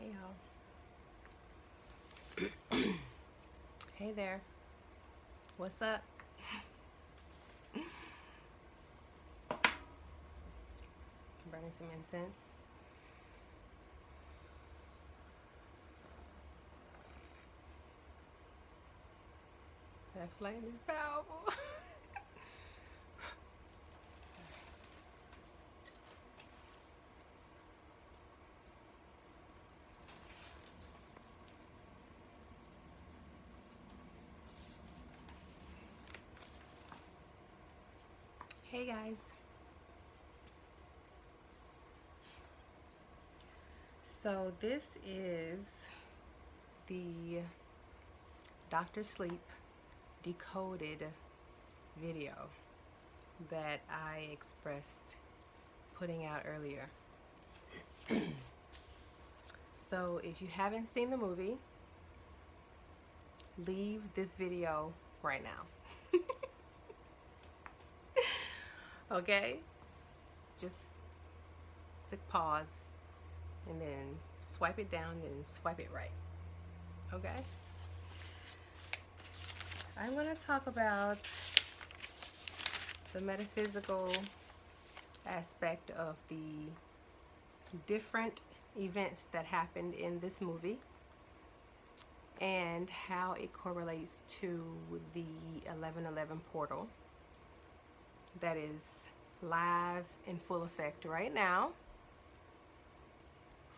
Hey y'all. Hey there. What's up? Burning some incense. That flame is powerful. Hey guys. So this is the Dr. Sleep decoded video that I expressed putting out earlier. So if you haven't seen the movie, leave this video right now. Okay? Just click pause and then swipe it down and swipe it right. Okay? I'm going to talk about the metaphysical aspect of the different events that happened in this movie and how it correlates to the 11/11 portal that is live in full effect right now.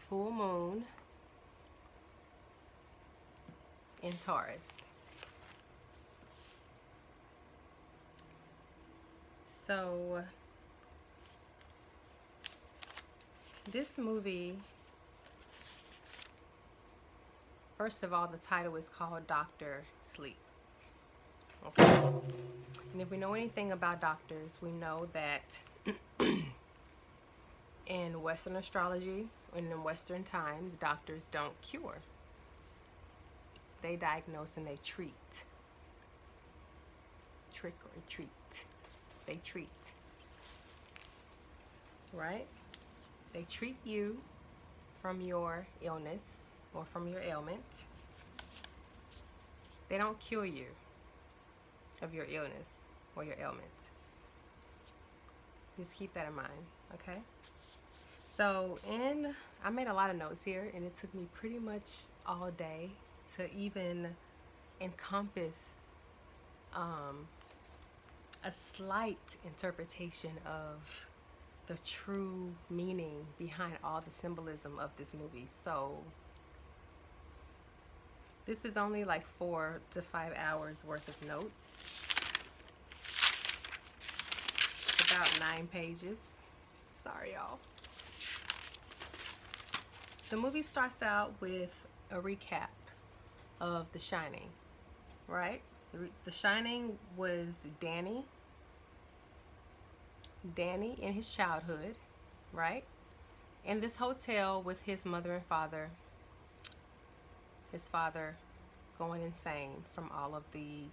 Full moon in Taurus. So this movie, first of all, the title is called Dr. Sleep. Okay. And if we know anything about doctors, we know that in Western astrology and in Western times, doctors don't cure. They diagnose and they treat. Trick or treat. They treat. Right? They treat you from your illness or from your ailment. They don't cure you of your illness or your ailment. Just keep that in mind, okay? So I made a lot of notes here, and it took me pretty much all day to even encompass a slight interpretation of the true meaning behind all the symbolism of this movie. So this is only like 4 to 5 hours worth of notes. It's about 9 pages. Sorry, y'all. The movie starts out with a recap of The Shining, right? The Shining was Danny in his childhood, right? In this hotel with his mother and father. His father going insane from all of the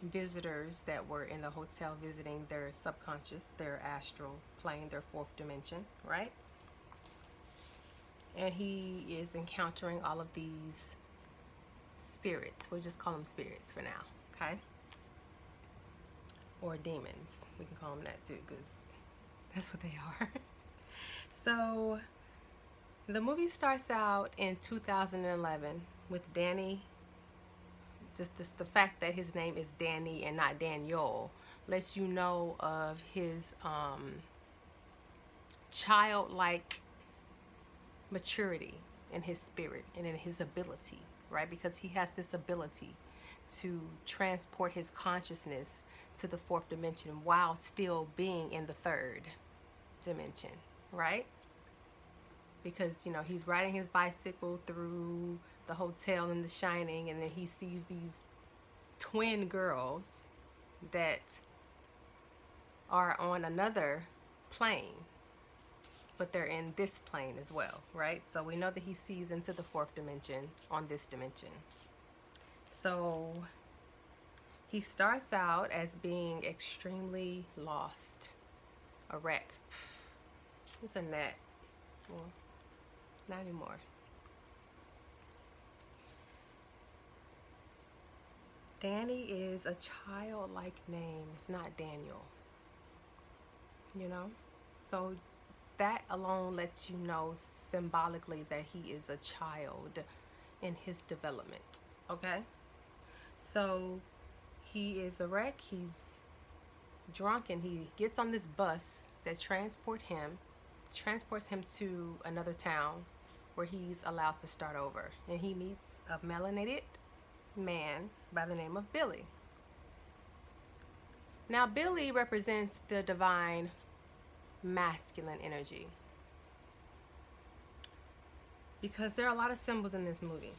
visitors that were in the hotel visiting their subconscious, their astral plane, their 4th dimension, right? And he is encountering all of these spirits. We'll just call them spirits for now, okay? Or demons. We can call them that too, because that's what they are. So the movie starts out in 2011 with Danny. Just the fact that his name is Danny and not Daniel lets you know of his childlike maturity in his spirit and in his ability, right? Because he has this ability to transport his consciousness to the 4th dimension while still being in the 3rd dimension, right? Because, you know, he's riding his bicycle through the hotel in The Shining, and then he sees these twin girls that are on another plane, but they're in this plane as well, right? So we know that he sees into the 4th dimension on this dimension. So he starts out as being extremely lost, a wreck. It's a net. Well, Not anymore. Danny is a childlike name. It's not Daniel. You know? So that alone lets you know symbolically that he is a child in his development. Okay? So he is a wreck. He's drunk and he gets on this bus that transports him to another town where he's allowed to start over. And he meets a melanated man by the name of Billy. Now, Billy represents the divine masculine energy, because there are a lot of symbols in this movie.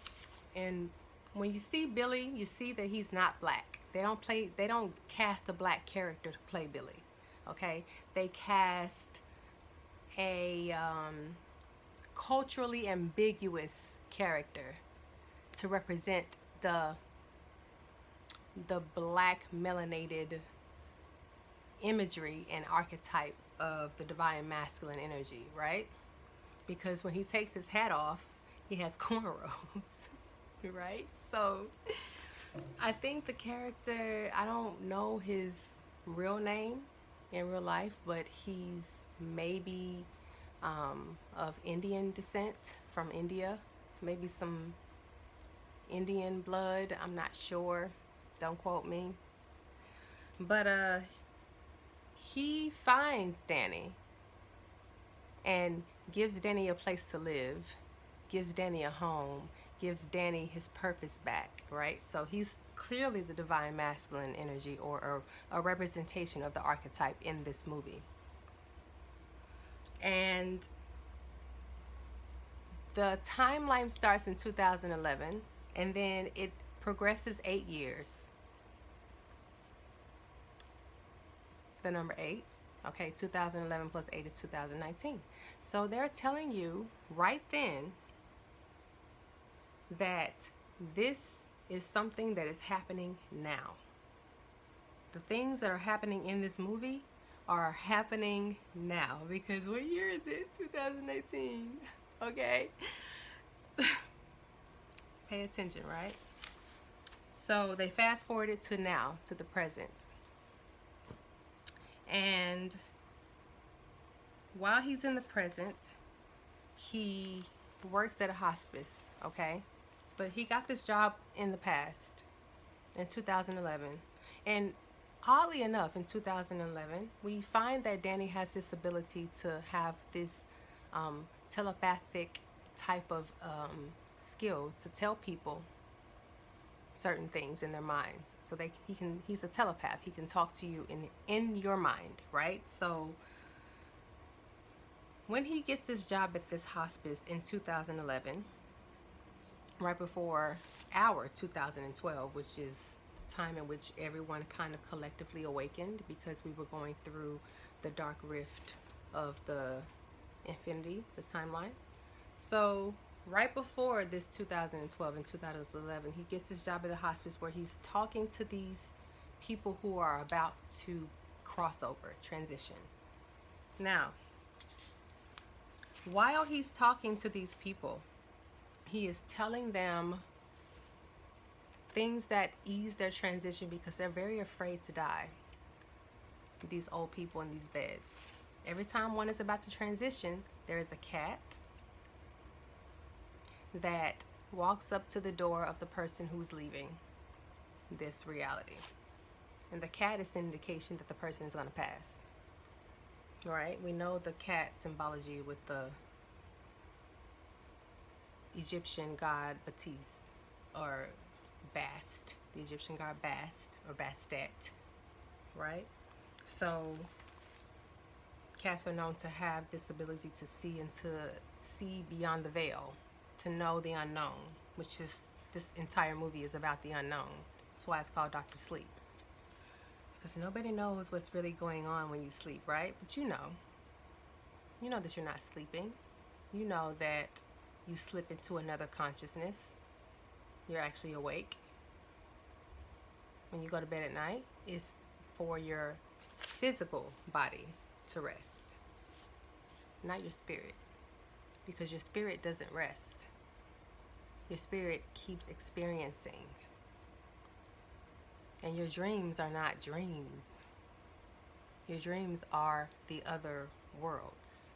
And when you see Billy, you see that he's not black. They don't cast a black character to play Billy. Okay? They cast a culturally ambiguous character to represent the black melanated imagery and archetype of the divine masculine energy, right? Because when he takes his hat off, he has cornrows, right? So I think the character, I don't know his real name in real life, but he's maybe of Indian descent, from India, maybe some Indian blood, I'm not sure, don't quote me. But he finds Danny and gives Danny a place to live, gives Danny a home, gives Danny his purpose back, right? So he's clearly the divine masculine energy, or a representation of the archetype in this movie. And the timeline starts in 2011, and then it progresses 8 years. The number 8, okay, 2011 plus 8 is 2019. So they're telling you right then that this is something that is happening now. The things that are happening in this movie are happening now, because what year is it? 2018. Okay. Pay attention, right? So they fast forwarded to now, to the present. And while he's in the present, he works at a hospice, okay? But he got this job in the past, in 2011. And oddly enough, in 2011, we find that Danny has this ability to have this telepathic type of skill to tell people certain things in their minds. So he's a telepath. He can talk to you in your mind, right? So when he gets this job at this hospice in 2011, right before our 2012, which is the time in which everyone kind of collectively awakened, because we were going through the dark rift of the infinity, the timeline. So right before this 2012 and 2011, he gets this job at the hospice where he's talking to these people who are about to cross over, transition. Now, while he's talking to these people, he is telling them things that ease their transition, because they're very afraid to die. These old people in these beds. Every time one is about to transition, there is a cat that walks up to the door of the person who's leaving this reality. And the cat is an indication that the person is going to pass. Right? We know the cat symbology with the Egyptian god Baptiste, or Bast, the Egyptian god Bast, or Bastet, right? So cats are known to have this ability to see, and to see beyond the veil, to know the unknown, which is, this entire movie is about the unknown. That's why it's called Dr. Sleep. Because nobody knows what's really going on when you sleep, right? But you know that you're not sleeping. You know that you slip into another consciousness. You're actually awake. When you go to bed at night, it's for your physical body to rest, not your spirit. because your spirit doesn't rest. Your spirit keeps experiencing. And your dreams are not dreams. Your dreams are the other worlds.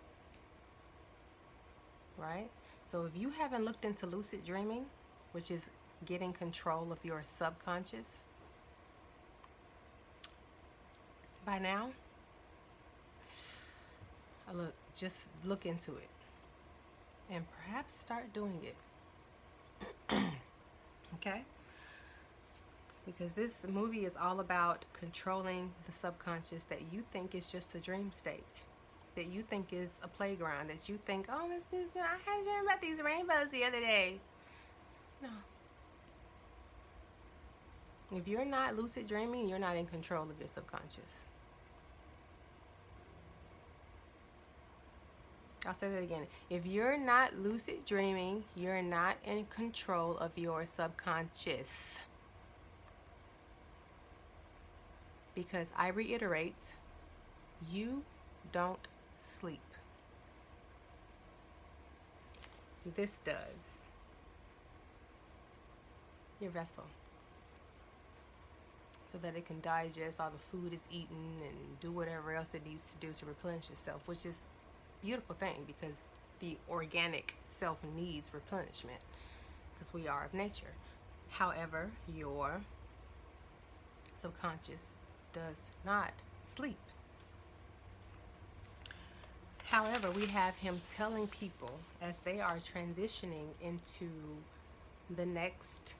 Right? So if you haven't looked into lucid dreaming, which is getting control of your subconscious, by now, just look into it and perhaps start doing it. Okay? Because this movie is all about controlling the subconscious that you think is just a dream state, that you think is a playground, that you think, oh, I had a dream about these rainbows the other day. No. If you're not lucid dreaming, you're not in control of your subconscious. I'll say that again. If you're not lucid dreaming, you're not in control of your subconscious. Because I reiterate, you don't sleep. This does. Your vessel. So that it can digest all the food it's eaten and do whatever else it needs to do to replenish itself, which is a beautiful thing because the organic self needs replenishment because we are of nature. However, your subconscious does not sleep. However, we have him telling people as they are transitioning into the next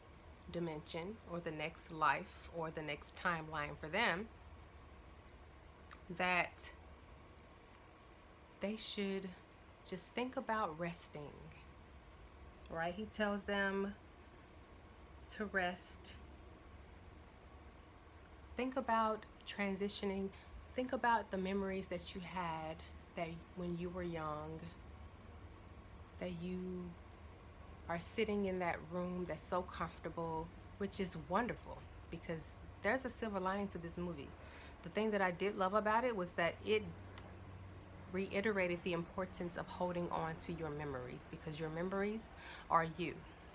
dimension or the next life or the next timeline for them that they should just think about resting. Right? He tells them to rest. Think about transitioning. Think about the memories that you had that when you were young, that you are sitting in that room that's so comfortable, which is wonderful because there's a silver lining to this movie. The thing that I did love about it was that it reiterated the importance of holding on to your memories because your memories are you.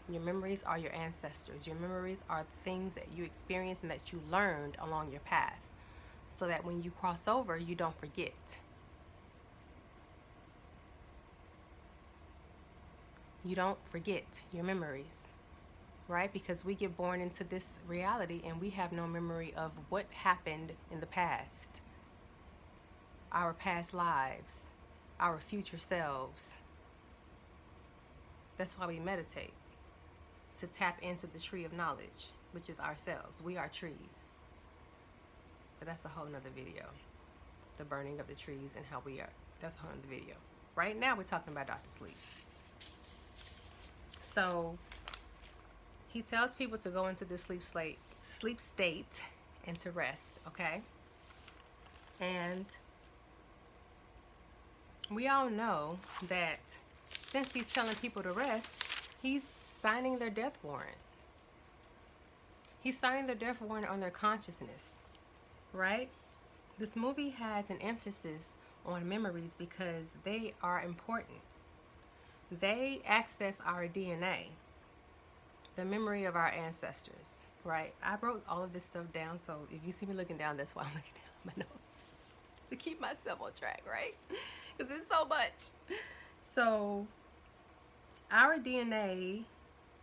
Your memories are your ancestors. Your memories are things that you experienced and that you learned along your path so that when you cross over, you don't forget. You don't forget your memories, right? Because we get born into this reality and we have no memory of what happened in the past, our past lives, our future selves. That's why we meditate, to tap into the tree of knowledge, which is ourselves. We are trees. But that's a whole nother video. The burning of the trees and how we are. That's a whole nother video. Right now we're talking about Dr. Sleep. So he tells people to go into this sleep state and to rest, okay? And we all know that since he's telling people to rest, he's signing their death warrant. He's signing their death warrant on their consciousness, right? This movie has an emphasis on memories because they are important. They access our DNA, the memory of our ancestors, right? I wrote all of this stuff down, so if you see me looking down, that's why I'm looking down at my notes, to keep myself on track, right? Because it's so much. So our DNA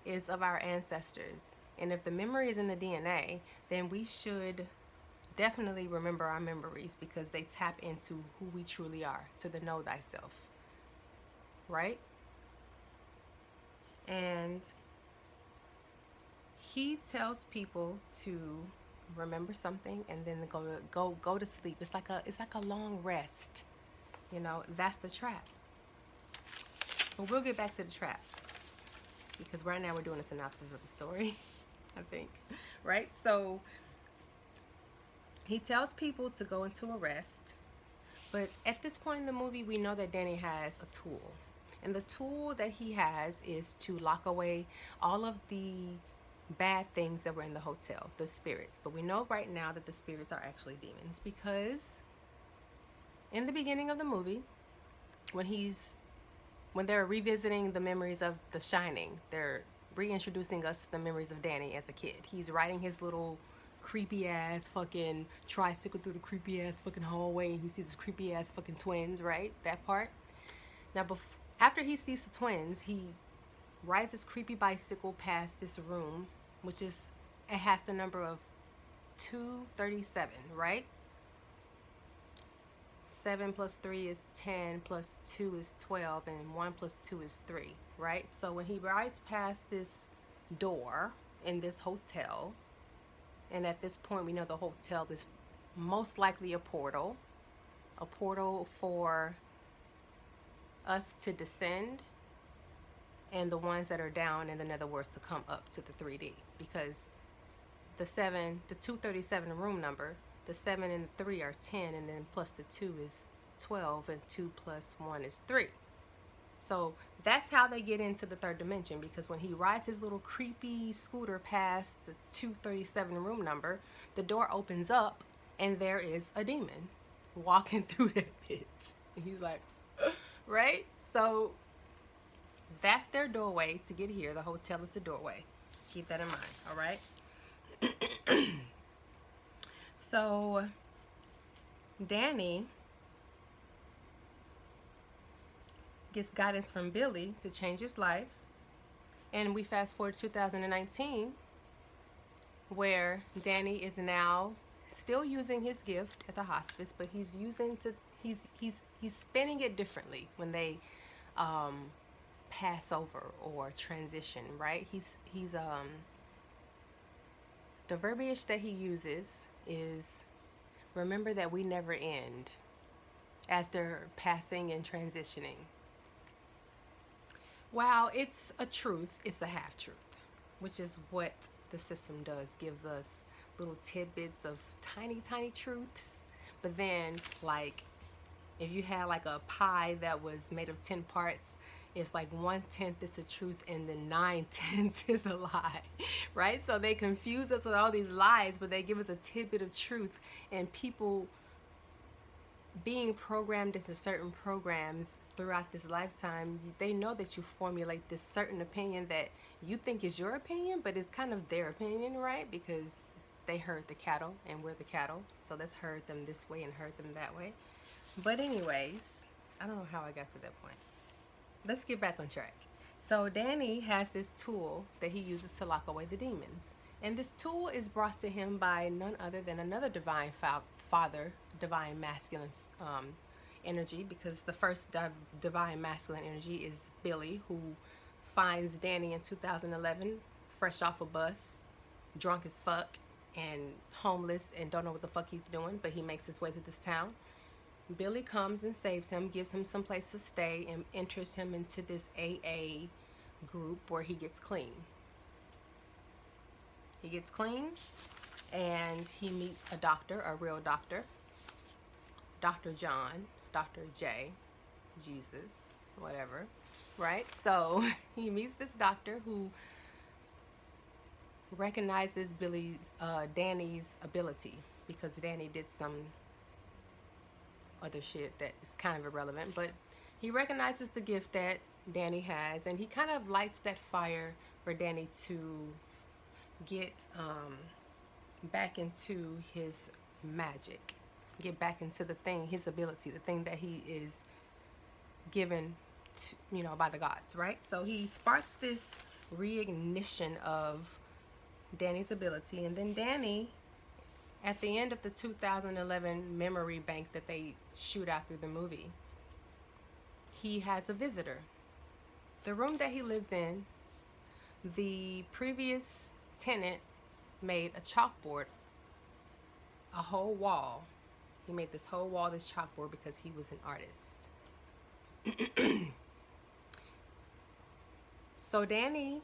is of our ancestors, and if the memory is in the DNA, then we should definitely remember our memories because they tap into who we truly are, to the know thyself, right? And he tells people to remember something and then go to sleep. It's like a long rest. You know, that's the trap. But we'll get back to the trap because right now we're doing a synopsis of the story, I think. Right? So he tells people to go into a rest. But at this point in the movie, we know that Danny has a tool. And the tool that he has is to lock away all of the bad things that were in the hotel, the spirits. But we know right now that the spirits are actually demons because in the beginning of the movie, when he's when they're revisiting the memories of The Shining, they're reintroducing us to the memories of Danny as a kid. He's riding his little creepy ass fucking tricycle through the creepy ass fucking hallway, and he sees his creepy ass fucking twins, right? That part. Now, after he sees the twins, he rides his creepy bicycle past this room, which is, it has the number of 237, right? 7 plus 3 is 10, plus 2 is 12, and 1 plus 2 is 3, right? So when he rides past this door in this hotel, and at this point we know the hotel is most likely a portal for us to descend, and the ones that are down in the netherworld to come up to the 3D, because the 237 room number, the 7 and the 3 are 10, and then plus the 2 is 12, and 2 plus 1 is 3. So that's how they get into the third dimension, because when he rides his little creepy scooter past the 237 room number, the door opens up and there is a demon walking through that bitch. And he's like, right? So that's their doorway to get here. The hotel is the doorway. Keep that in mind, all right? So Danny gets guidance from Billy to change his life, and we fast forward to 2019, where Danny is now still using his gift at the hospice, but he's spinning it differently when they pass over or transition, right? The verbiage that he uses is, remember that we never end, as they're passing and transitioning. While it's a truth, it's a half truth, which is what the system does, gives us little tidbits of tiny truths. But then, like, if you had like a pie that was made of 10 parts, it's like 1/10 is the truth and then 9/10 is a lie, right? So they confuse us with all these lies, but they give us a tidbit of truth. And people being programmed into certain programs throughout this lifetime, they know that you formulate this certain opinion that you think is your opinion, but it's kind of their opinion, right? Because they herd the cattle and we're the cattle. So let's herd them this way and herd them that way. But anyways, I don't know how I got to that point. Let's get back on track. So Danny has this tool that he uses to lock away the demons. And this tool is brought to him by none other than another divine father, divine masculine energy, because the first divine masculine energy is Billy, who finds Danny in 2011, fresh off a bus, drunk as fuck, and homeless, and don't know what the fuck he's doing, but he makes his way to this town. Billy comes and saves him, gives him some place to stay, and enters him into this AA group where he gets clean. He gets clean, and he meets a doctor, a real doctor, Dr. John, Dr. J, Jesus, whatever, right? So he meets this doctor who recognizes Danny's ability, because Danny did some other shit that is kind of irrelevant, but he recognizes the gift that Danny has, and he kind of lights that fire for Danny to get back into his magic, get back into the thing, his ability, the thing that he is given to, by the gods, right? So he sparks this reignition of Danny's ability, and then Danny, at the end of the 2011 memory bank that they shoot out through the movie, he has a visitor. The room that he lives in, the previous tenant made a chalkboard, a whole wall. He made this whole wall, this chalkboard, because he was an artist. So Danny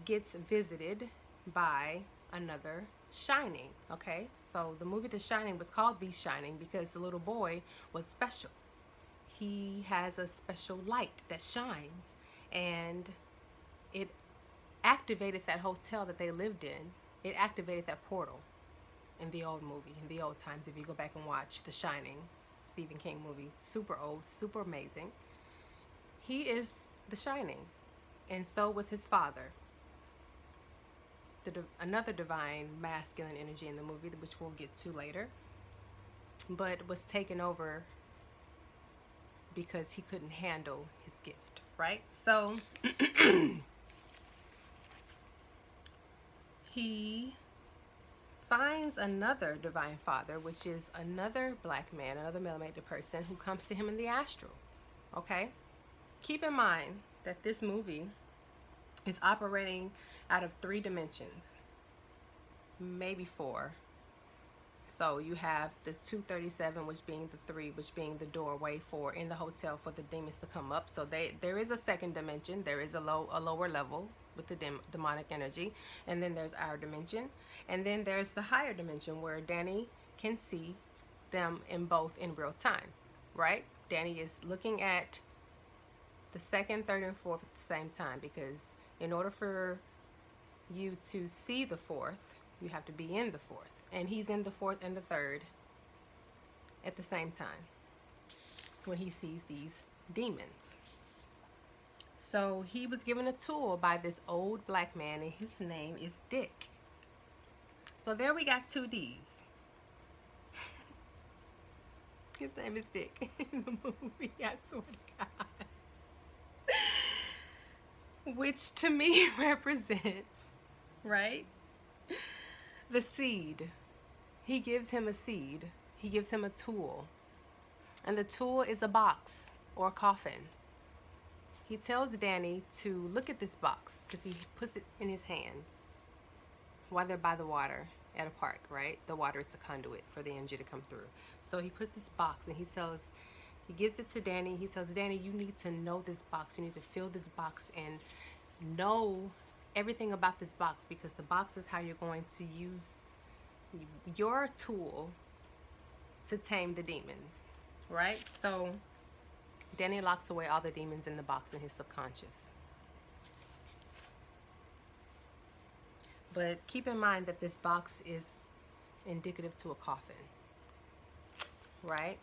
gets visited by another Shining, okay? So the movie The Shining was called The Shining because the little boy was special. He has a special light that shines, and it activated that hotel that they lived in. It activated that portal in the old movie, in the old times. If you go back and watch The Shining, Stephen King movie, super old, super amazing. He is the Shining, and so was his father, another divine masculine energy in the movie, which we'll get to later, but was taken over because he couldn't handle his gift, right? So he finds another divine father, which is another black man, another melanated person who comes to him in the astral. Okay? Keep in mind that this movie is operating out of 3 dimensions, maybe 4. So you have the 237, which being the 3, which being the doorway for in the hotel for the demons to come up. So there is a second dimension. There is a lower level with the demonic energy, and then there's our dimension, and then there's the higher dimension where Danny can see them in both in real time, right? Danny is looking at the second, third, and fourth at the same time, because in order for you to see the fourth, you have to be in the fourth, and he's in the fourth and the third at the same time when he sees these demons. So he was given a tool by this old black man, and his name is Dick. So there we got 2 D's. His name is Dick in the movie, I swear to God. Which to me represents, right, the seed. He gives him a seed. He gives him a tool. And the tool is a box or a coffin. He tells Danny to look at this box because he puts it in his hands while they're by the water at a park, right? The water is the conduit for the energy to come through. So he puts this box and he gives it to Danny. He tells Danny, you need to know this box. You need to feel this box and know everything about this box, because the box is how you're going to use your tool to tame the demons, right? So Danny locks away all the demons in the box in his subconscious. But keep in mind that this box is indicative to a coffin, right?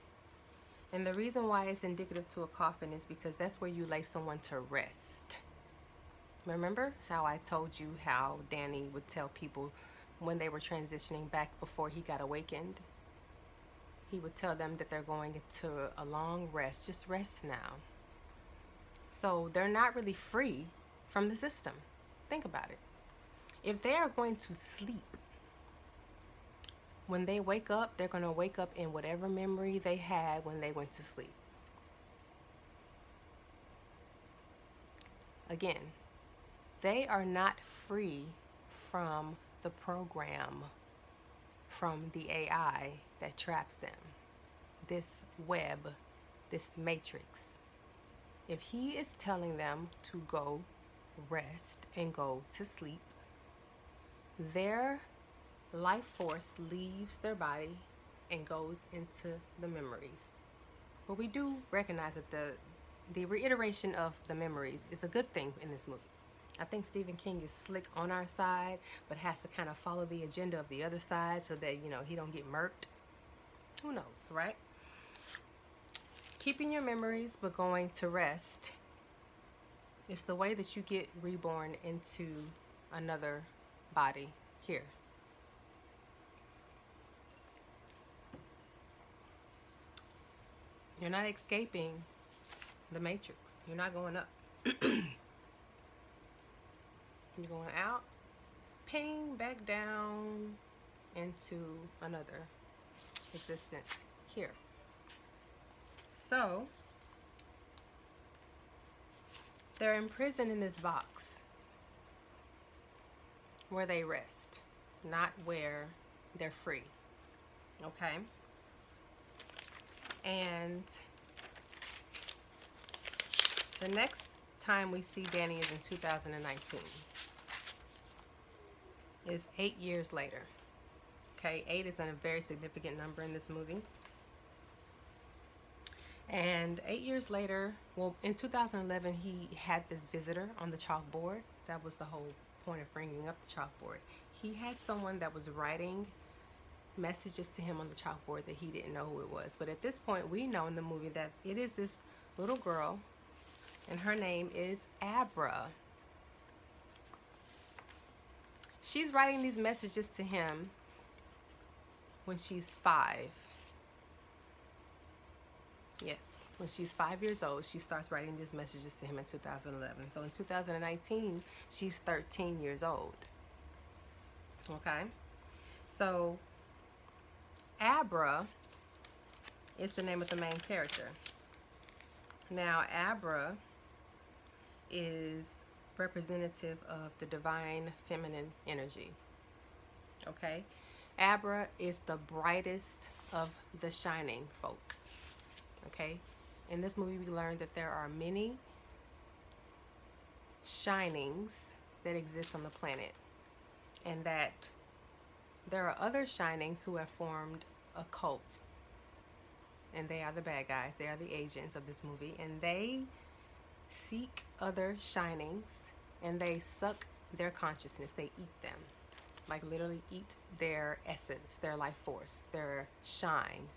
And the reason why it's indicative to a coffin is because that's where you lay someone to rest. Remember how I told you how Danny would tell people when they were transitioning back before he got awakened? He would tell them that they're going into a long rest. Just rest now. So they're not really free from the system. Think about it. If they are going to sleep, when they wake up, they're going to wake up in whatever memory they had when they went to sleep. Again, they are not free from the program, from the AI that traps them, this web, this matrix. If he is telling them to go rest and go to sleep, their life force leaves their body and goes into the memories. But we do recognize that the reiteration of the memories is a good thing in this movie. I think Stephen King is slick on our side, but has to kind of follow the agenda of the other side so that, he don't get murked. Who knows, right? Keeping your memories but going to rest is the way that you get reborn into another body here. You're not escaping the matrix. You're not going up. You're going out, ping, back down into another existence here. So they're imprisoned in this box where they rest, not where they're free. Okay? And the next time we see Danny is in 2019. Is 8 years later. Okay, 8 is a very significant number in this movie. And 8 years later, well, in 2011, he had this visitor on the chalkboard. That was the whole point of bringing up the chalkboard. He had someone that was writing messages to him on the chalkboard that he didn't know who it was. But at this point, we know in the movie that it is this little girl, and her name is Abra. She's writing these messages to him when she's 5. Yes, when she's 5 years old, she starts writing these messages to him in 2011. So in 2019, she's 13 years old. Okay? So Abra is the name of the main character. Now, Abra is representative of the divine feminine energy. Okay? Abra is the brightest of the shining folk. Okay? In this movie, we learned that there are many shinings that exist on the planet, and that there are other shinings who have formed a cult, and they are the bad guys. They are the agents of this movie, and they seek other shinings and they suck their consciousness. They eat them, like literally eat their essence, their life force, their shine.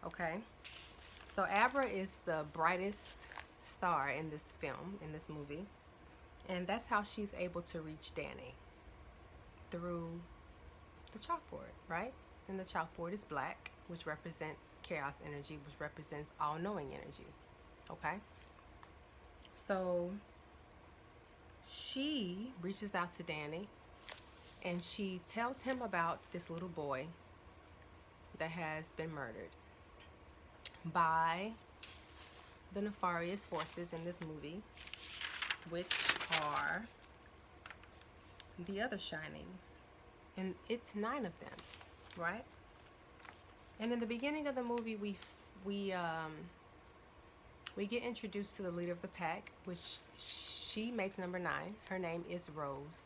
Okay? So Abra is the brightest star in this film, in this movie, and that's how she's able to reach Danny, through the chalkboard, right? And the chalkboard is black, which represents chaos energy, which represents all-knowing energy. Okay? So she reaches out to Danny and she tells him about this little boy that has been murdered by the nefarious forces in this movie, which are the other shinings. And it's 9 of them, right? And in the beginning of the movie, we get introduced to the leader of the pack, which she makes number 9. Her name is Rose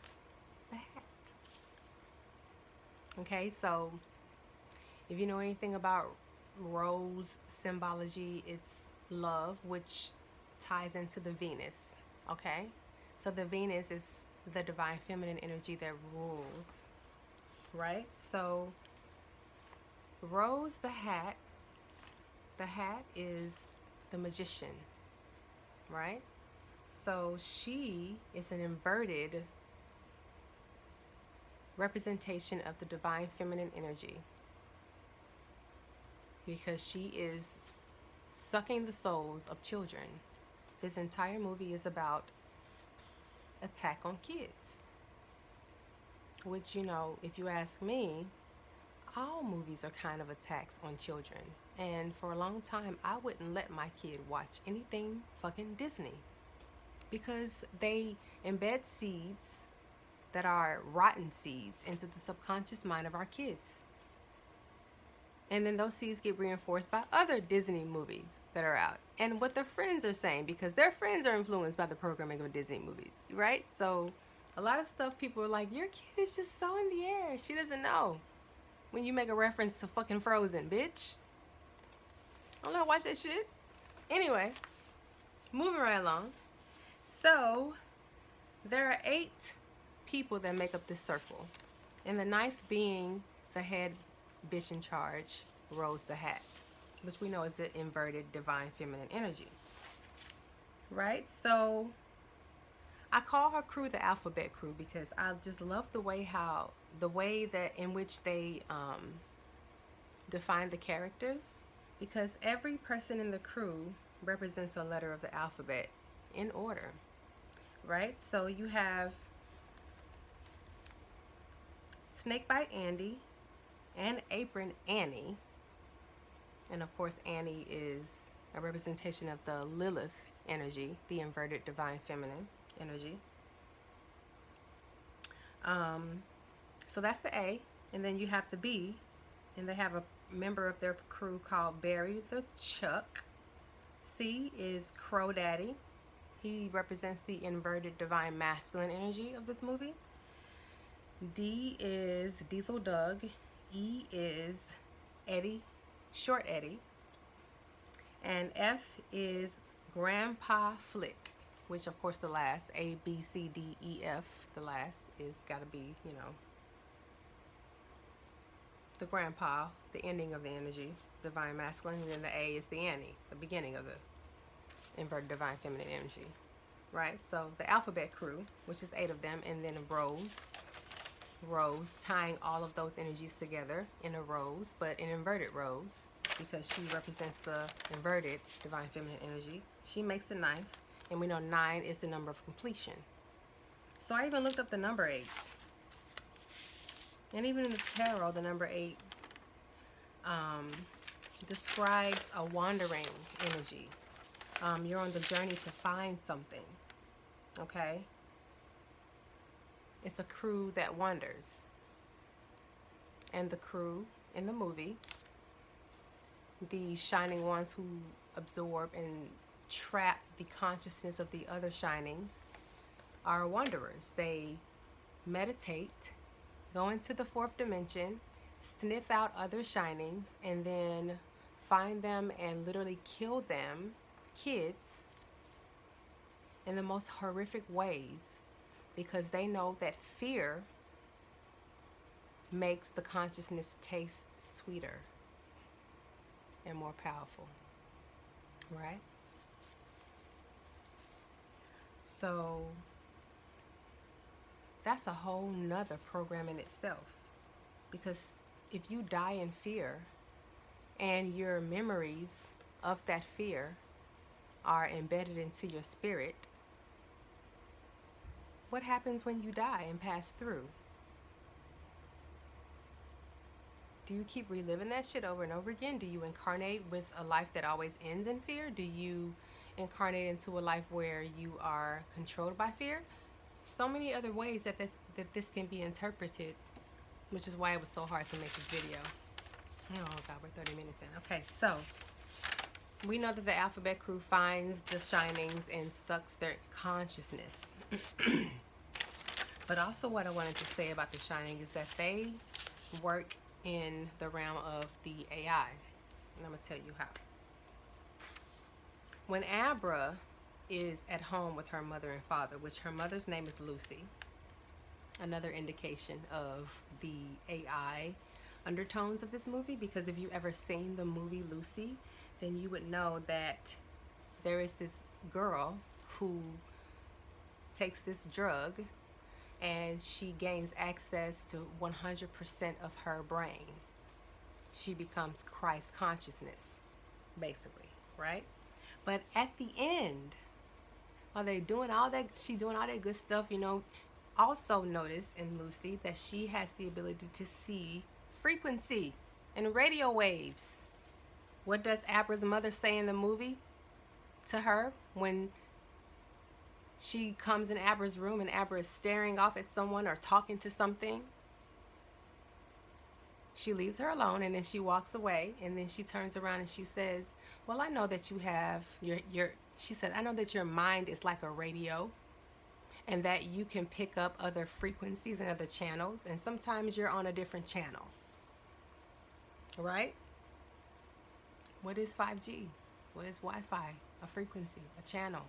the Hat. Okay, so if you know anything about rose symbology, it's love, which ties into the Venus. Okay, so the Venus is the divine feminine energy that rules, right? So Rose the Hat is the magician, right? So she is an inverted representation of the divine feminine energy, because she is sucking the souls of children. This entire movie is about attack on kids, which, you know, if you ask me, all movies are kind of attacks on children. And for a long time, I wouldn't let my kid watch anything fucking Disney, because they embed seeds that are rotten seeds into the subconscious mind of our kids. And then those seeds get reinforced by other Disney movies that are out and what their friends are saying, because their friends are influenced by the programming of Disney movies, right? So a lot of stuff, people are like, your kid is just so in the air. She doesn't know. When you make a reference to fucking Frozen, bitch. I don't know, watch that shit. Anyway, moving right along. So there are 8 people that make up this circle, and the 9th being the head bitch in charge, Rose the Hat, which we know is the inverted divine feminine energy, right? So I call her crew the alphabet crew, because I just love the way that in which they define the characters, because every person in the crew represents a letter of the alphabet in order, right? So you have Snakebite Andy and Apron Annie, and of course Annie is a representation of the Lilith energy, the inverted divine feminine energy. So that's the A, and then you have the B, and they have a member of their crew called Barry the Chuck. C is Crow Daddy. He represents the inverted divine masculine energy of this movie. D is Diesel Doug. E is Eddie, Short Eddie. And F is Grandpa Flick, which of course the last, A, B, C, D, E, F, the last is gotta be, you know, the grandpa, the ending of the energy, divine masculine, and then the A is the Annie, the beginning of the inverted divine feminine energy, right? So the alphabet crew, which is 8 of them, and then a rose, tying all of those energies together in a rose, but in inverted rose, because she represents the inverted divine feminine energy. She makes the 9th, and we know 9 is the number of completion. So I even looked up the number 8. And even in the tarot, the number 8 describes a wandering energy. You're on the journey to find something, okay? It's a crew that wanders. And the crew in the movie, the shining ones who absorb and trap the consciousness of the other shinings, are wanderers. They meditate, go into the 4th dimension, sniff out other shinings, and then find them and literally kill them, kids, in the most horrific ways, because they know that fear makes the consciousness taste sweeter and more powerful, right? So that's a whole nother program in itself, because if you die in fear and your memories of that fear are embedded into your spirit, what happens when you die and pass through? Do you keep reliving that shit over and over again? Do you incarnate with a life that always ends in fear? Do you incarnate into a life where you are controlled by fear? So many other ways that this can be interpreted, which is why it was so hard to make this video. Oh God, we're 30 minutes in. Okay, so we know that the alphabet crew finds the shinings and sucks their consciousness. But also what I wanted to say about the shining is that they work in the realm of the AI. And I'm going to tell you how. When Abra is at home with her mother and father, which her mother's name is Lucy, another indication of the AI undertones of this movie, because if you ever seen the movie Lucy, then you would know that there is this girl who takes this drug and she gains access to 100% of her brain. She becomes Christ consciousness, basically, right? But at the end, while they're doing all that, she doing all that good stuff, you know, also notice in Lucy that she has the ability to see frequency and radio waves. What does Abra's mother say in the movie to her when she comes in Abra's room and Abra is staring off at someone or talking to something? She leaves her alone and then she walks away, and then she turns around and she says, well, I know that you have she said, I know that your mind is like a radio and that you can pick up other frequencies and other channels, and sometimes you're on a different channel, right? What is 5G? What is Wi-Fi? A frequency, a channel.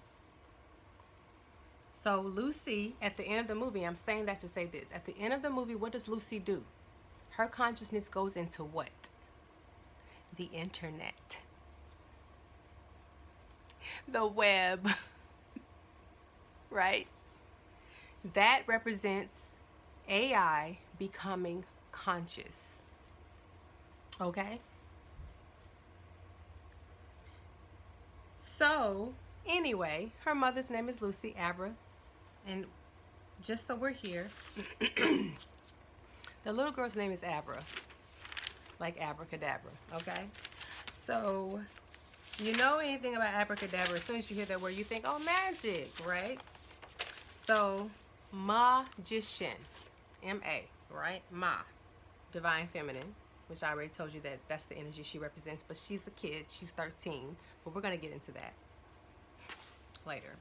So Lucy, at the end of the movie, I'm saying that to say this. At the end of the movie, what does Lucy do? Her consciousness goes into what? The internet. The web. Right? That represents AI becoming conscious. Okay? So, anyway, her mother's name is Lucy, Abra's. And just so we're here, the little girl's name is Abra, like abracadabra, okay? So, you know anything about abracadabra, as soon as you hear that word, you think, oh, magic, right? So, magician, M-A, right? Ma, divine feminine, which I already told you that that's the energy she represents, but she's a kid, she's 13, but we're going to get into that later.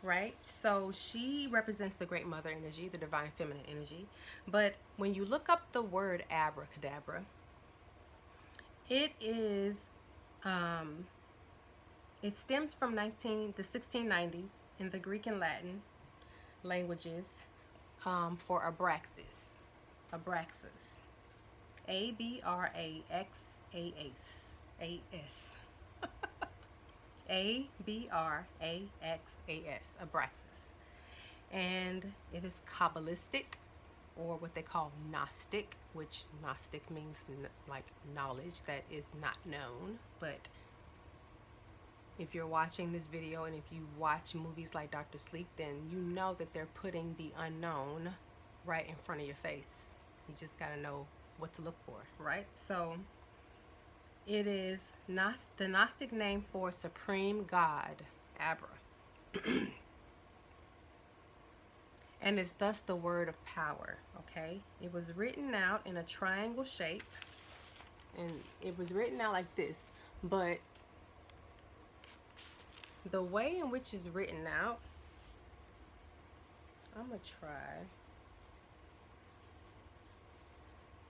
Right? So she represents the great mother energy, the divine feminine energy. But when you look up the word abracadabra, it is, it stems from the 1690s in the Greek and Latin languages for Abraxas. Abraxas. A-B-R-A-X-A-S. A-S. Abraxas, Abraxas. And it is Kabbalistic, or what they call Gnostic, which Gnostic means like knowledge that is not known. But if you're watching this video and if you watch movies like Dr. Sleep, then you know that they're putting the unknown right in front of your face. You just got to know what to look for, right? So it is the Gnostic name for supreme God, Abra. And it's thus the word of power, okay? It was written out in a triangle shape, and it was written out like this, but the way in which it's written out, I'm gonna try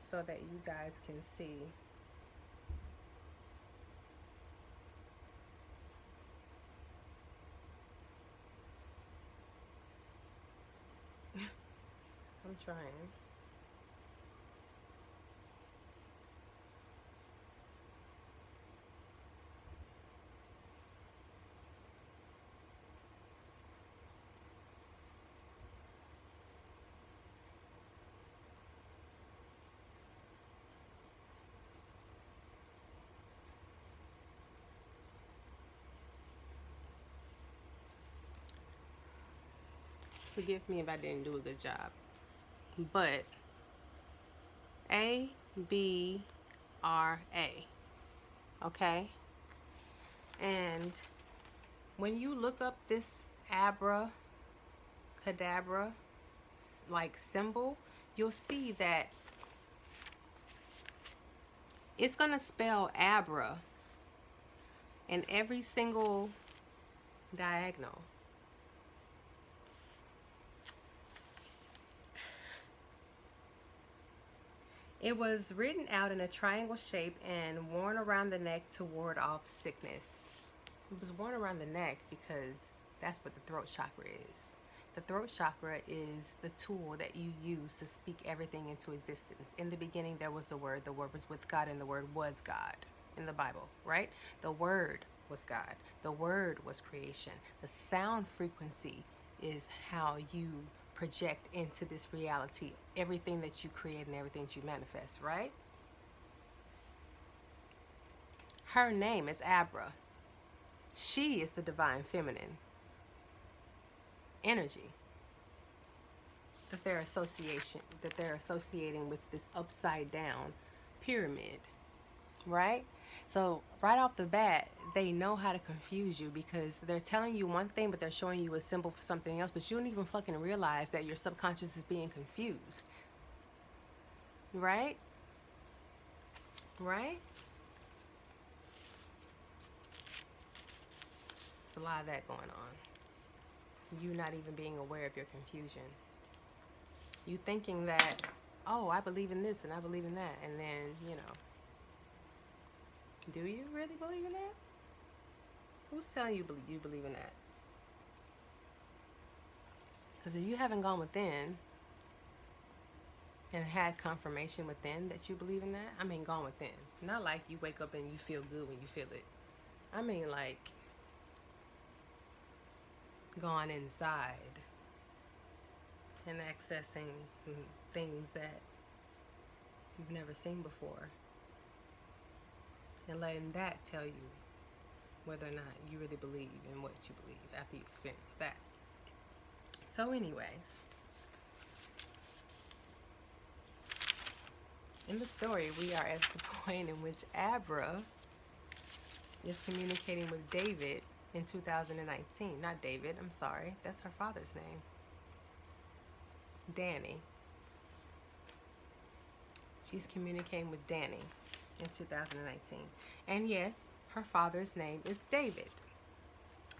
so that you guys can see. I'm trying. Forgive me if I didn't do a good job. But A-B-R-A, okay? And when you look up this abracadabra like symbol, you'll see that it's gonna spell abra in every single diagonal. It was written out in a triangle shape and worn around the neck to ward off sickness. It was worn around the neck because that's what the throat chakra is. The throat chakra is the tool that you use to speak everything into existence. In the beginning, there was the Word was with God, and the Word was God in the Bible, right? The Word was God. The Word was creation. The sound frequency is how you project into this reality everything that you create and everything that you manifest, right? Her name is Abra. She is the divine feminine energy that they're associating with this upside down pyramid, right? So right off the bat, they know how to confuse you because they're telling you one thing, but they're showing you a symbol for something else, but you don't even fucking realize that your subconscious is being confused, right? Right? It's a lot of that going on. You not even being aware of your confusion. You thinking that, oh, I believe in this and I believe in that, and then, you know, do you really believe in that? Who's telling you you believe in that? Because if you haven't gone within and had confirmation within that you believe in that, I mean gone within. Not like you wake up and you feel good when you feel it. I mean like gone inside and accessing some things that you've never seen before. And letting that tell you whether or not you really believe in what you believe after you experience that. So anyways, in the story, we are at the point in which Abra is communicating with David in 2019. Not David, I'm sorry. That's her father's name. Danny. She's communicating with Danny in 2019. And yes, her father's name is David.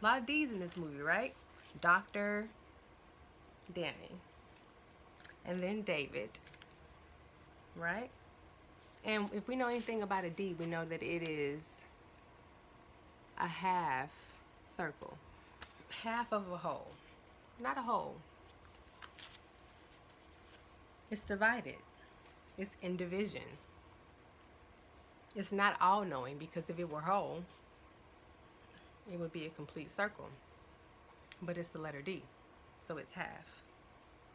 A lot of D's in this movie, right? Dr. Danny. And then David. Right? And if we know anything about a D, we know that it is a half circle. Half of a whole. Not a whole. It's divided. It's in division. It's not all knowing, because if it were whole, it would be a complete circle. But it's the letter D, so it's half,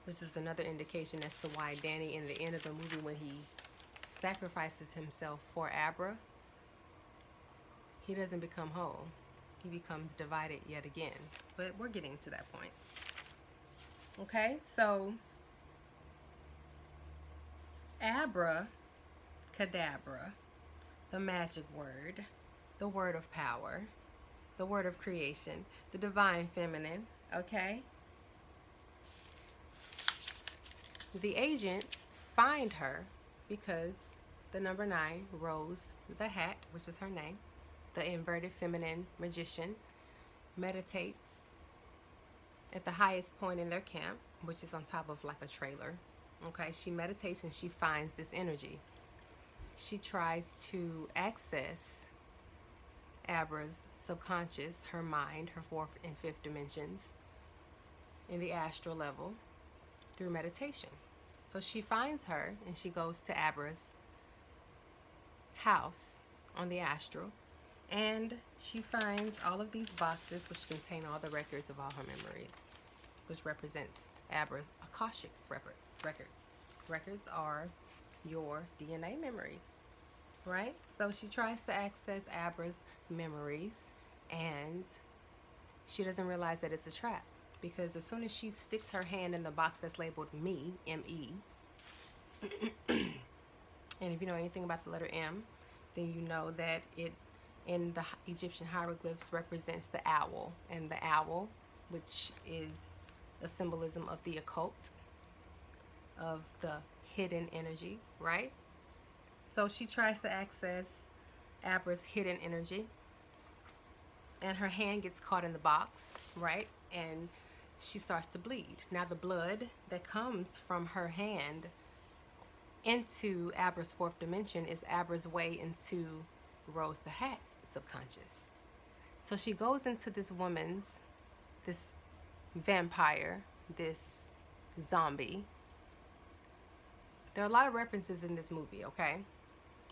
which is another indication as to why Danny, in the end of the movie, when he sacrifices himself for Abra, he doesn't become whole. He becomes divided yet again. But we're getting to that point. Okay, so Abra Cadabra, the magic word, the word of power, the word of creation, the divine feminine, okay? The agents find her because the number 9, Rose the Hat, which is her name, the inverted feminine magician, meditates at the highest point in their camp, which is on top of like a trailer. Okay, she meditates and she finds this energy. She tries to access Abra's subconscious, her mind, her 4th and 5th dimensions in the astral level through meditation. So she finds her and she goes to Abra's house on the astral, and she finds all of these boxes which contain all the records of all her memories, which represents Abra's Akashic records. Records are your DNA memories, right? So she tries to access Abra's memories, and she doesn't realize that it's a trap, because as soon as she sticks her hand in the box that's labeled me, M-E, and if you know anything about the letter M, then you know that it, in the Egyptian hieroglyphs, represents the owl, and the owl, which is a symbolism of the occult, of the hidden energy, right? So she tries to access Abra's hidden energy, and her hand gets caught in the box, right? And she starts to bleed. Now the blood that comes from her hand into Abra's 4th dimension is Abra's way into Rose the Hat's subconscious. So she goes into this woman's, this vampire, this zombie. There are a lot of references in this movie, okay?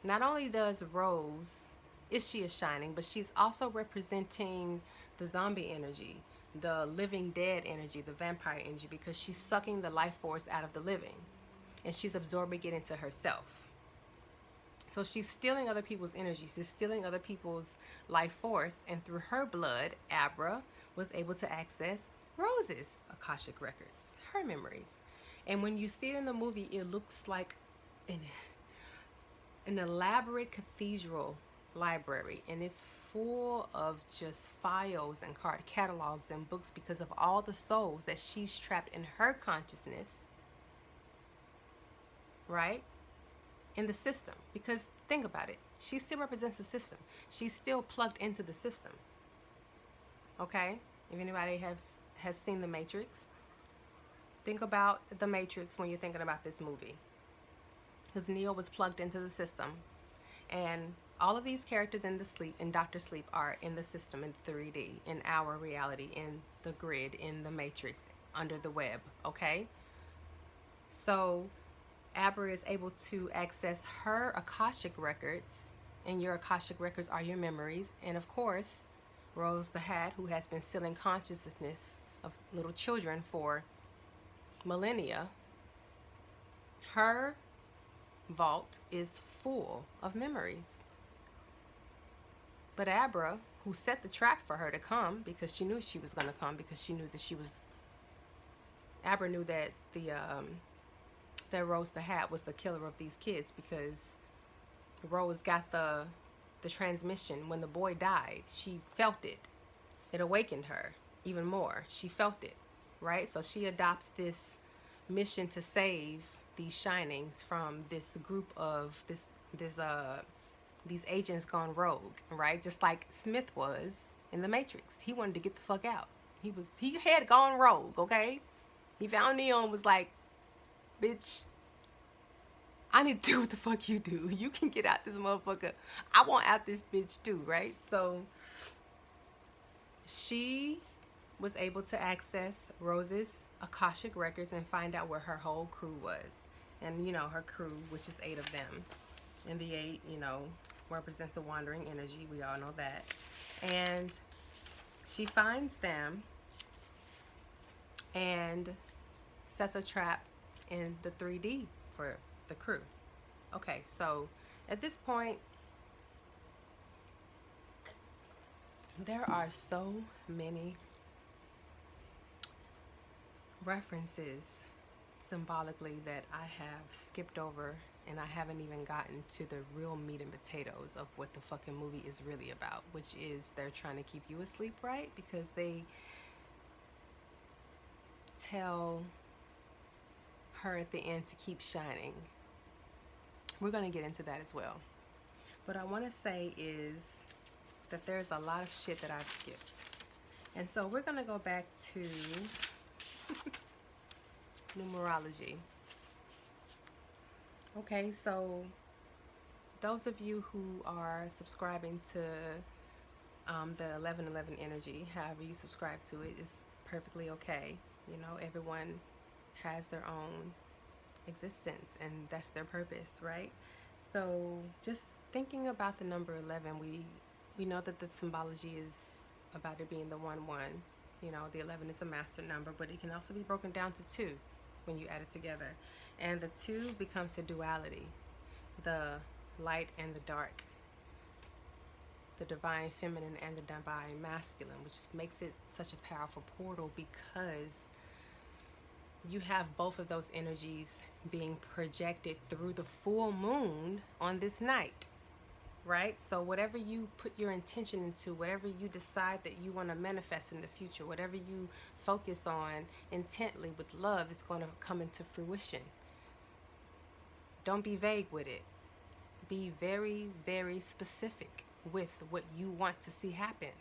Not only does Rose, is she a shining, but she's also representing the zombie energy, the living dead energy, the vampire energy, because she's sucking the life force out of the living, and she's absorbing it into herself. So she's stealing other people's energy. She's stealing other people's life force, and through her blood, Abra was able to access Rose's Akashic records, her memories. And when you see it in the movie, it looks like an elaborate cathedral library, and it's full of just files and card catalogs and books because of all the souls that she's trapped in her consciousness, right? In the system. Because think about it, she still represents the system. She's still plugged into the system. Okay? If anybody has seen The Matrix, think about The Matrix when you're thinking about this movie. Because Neo was plugged into the system, and all of these characters in Dr. Sleep are in the system, in 3D, in our reality, in the grid, in the Matrix, under the web, okay? So Abra is able to access her Akashic records, and your Akashic records are your memories. And of course, Rose the Hat, who has been stealing consciousness of little children for millennia, her vault is full of memories. But Abra, who set the trap for her to come, because she knew she was going to come, because she knew that Abra knew that that Rose the Hat was the killer of these kids, because Rose got the transmission when the boy died. She felt it. It awakened her even more. She felt it, right? So she adopts this mission to save these shinings from this group of these agents gone rogue, right? Just like Smith was in The Matrix. He wanted to get the fuck out. He had gone rogue, okay? He found Neo and was like, bitch, I need to do what the fuck you do. You can get out this motherfucker. I want out this bitch too, right? So she was able to access Rose's Akashic records and find out where her whole crew was. And, you know, her crew, which is 8 of them. And the 8, you know, represents the wandering energy. We all know that. And She finds them and sets a trap in the 3D for the crew. Okay, so at this point, there are so many references symbolically that I have skipped over, and I haven't even gotten to the real meat and potatoes of what the fucking movie is really about, which is they're trying to keep you asleep, right? Because they tell her at the end to keep shining. We're going to get into that as well. What I want to say is that there's a lot of shit that I've skipped. And so we're going to go back to numerology. Okay, so those of you who are subscribing to the 1111 energy, however you subscribe to it, is perfectly okay. You know, everyone has their own existence and that's their purpose, right? So just thinking about the number 11, we know that the symbology is about it being the 1-1. You know, the 11 is a master number, but it can also be broken down to 2 when you add it together. And the 2 becomes the duality, the light and the dark, the divine feminine and the divine masculine, which makes it such a powerful portal because you have both of those energies being projected through the full moon on this night, right? So whatever you put your intention into, whatever you decide that you want to manifest in the future, whatever you focus on intently with love is going to come into fruition. Don't be vague with it. Be very, very specific with what you want to see happen.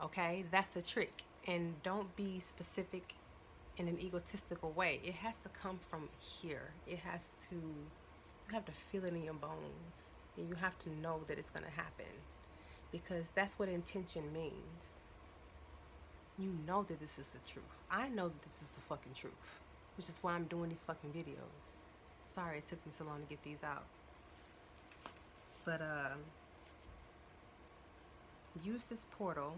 Okay? That's the trick. And don't be specific in an egotistical way. It has to come from here. You have to feel it in your bones. And you have to know that it's going to happen. Because that's what intention means. You know that this is the truth. I know that this is the fucking truth. Which is why I'm doing these fucking videos. Sorry it took me so long to get these out. But use this portal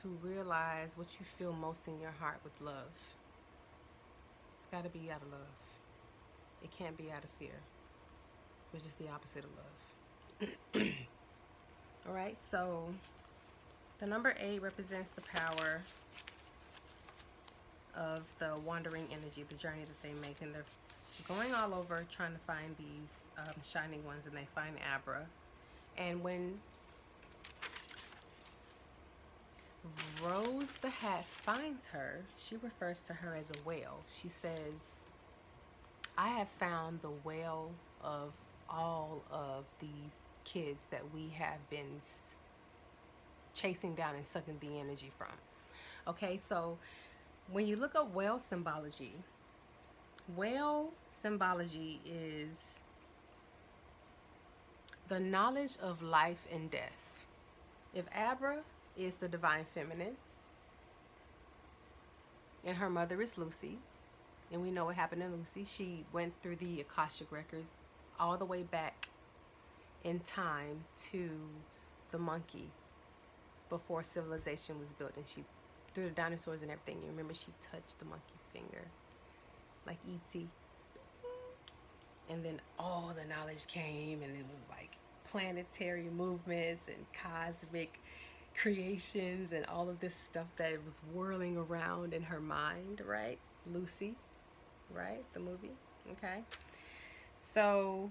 to realize what you feel most in your heart with love. It's got to be out of love. It can't be out of fear, which is the opposite of love. All right, so the number 8 represents the power of the wandering energy, the journey that they make, and they're going all over trying to find these shining ones, and they find Abra. And when Rose the Hat finds her, she refers to her as a whale. She says, I have found the whale of all of these kids that we have been chasing down and sucking the energy from. Okay, so when you look up whale symbology is the knowledge of life and death. If Abra is the divine feminine, and her mother is Lucy, and we know what happened to Lucy. She went through the Akashic records all the way back in time to the monkey before civilization was built, and she through the dinosaurs and everything. You remember she touched the monkey's finger like E.T. And then all the knowledge came, and it was like planetary movements and cosmic creations and all of this stuff that was whirling around in her mind, right? Lucy, right? The movie, okay? So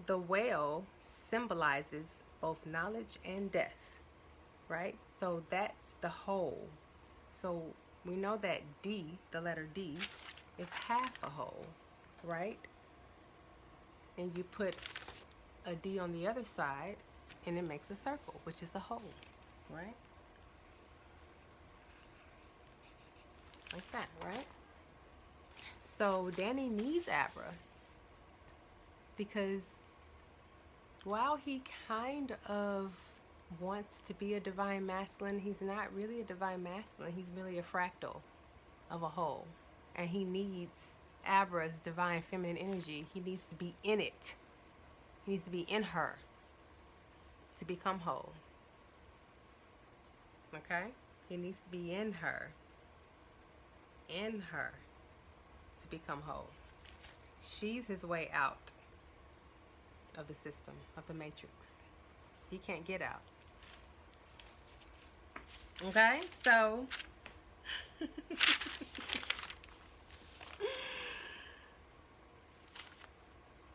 the whale symbolizes both knowledge and death, right? So that's the whole. So we know that D, the letter D, is half a whole, right? And you put a D on the other side, and it makes a circle, which is a whole, right? Like that, right? So Danny needs Abra because while he kind of wants to be a divine masculine, he's not really a divine masculine. He's merely a fractal of a whole. And he needs Abra's divine feminine energy. He needs to be in it. He needs to be in her to become whole. Okay? He needs to be in her. In her. To become whole. She's his way out of the system, of the matrix. He can't get out. Okay? So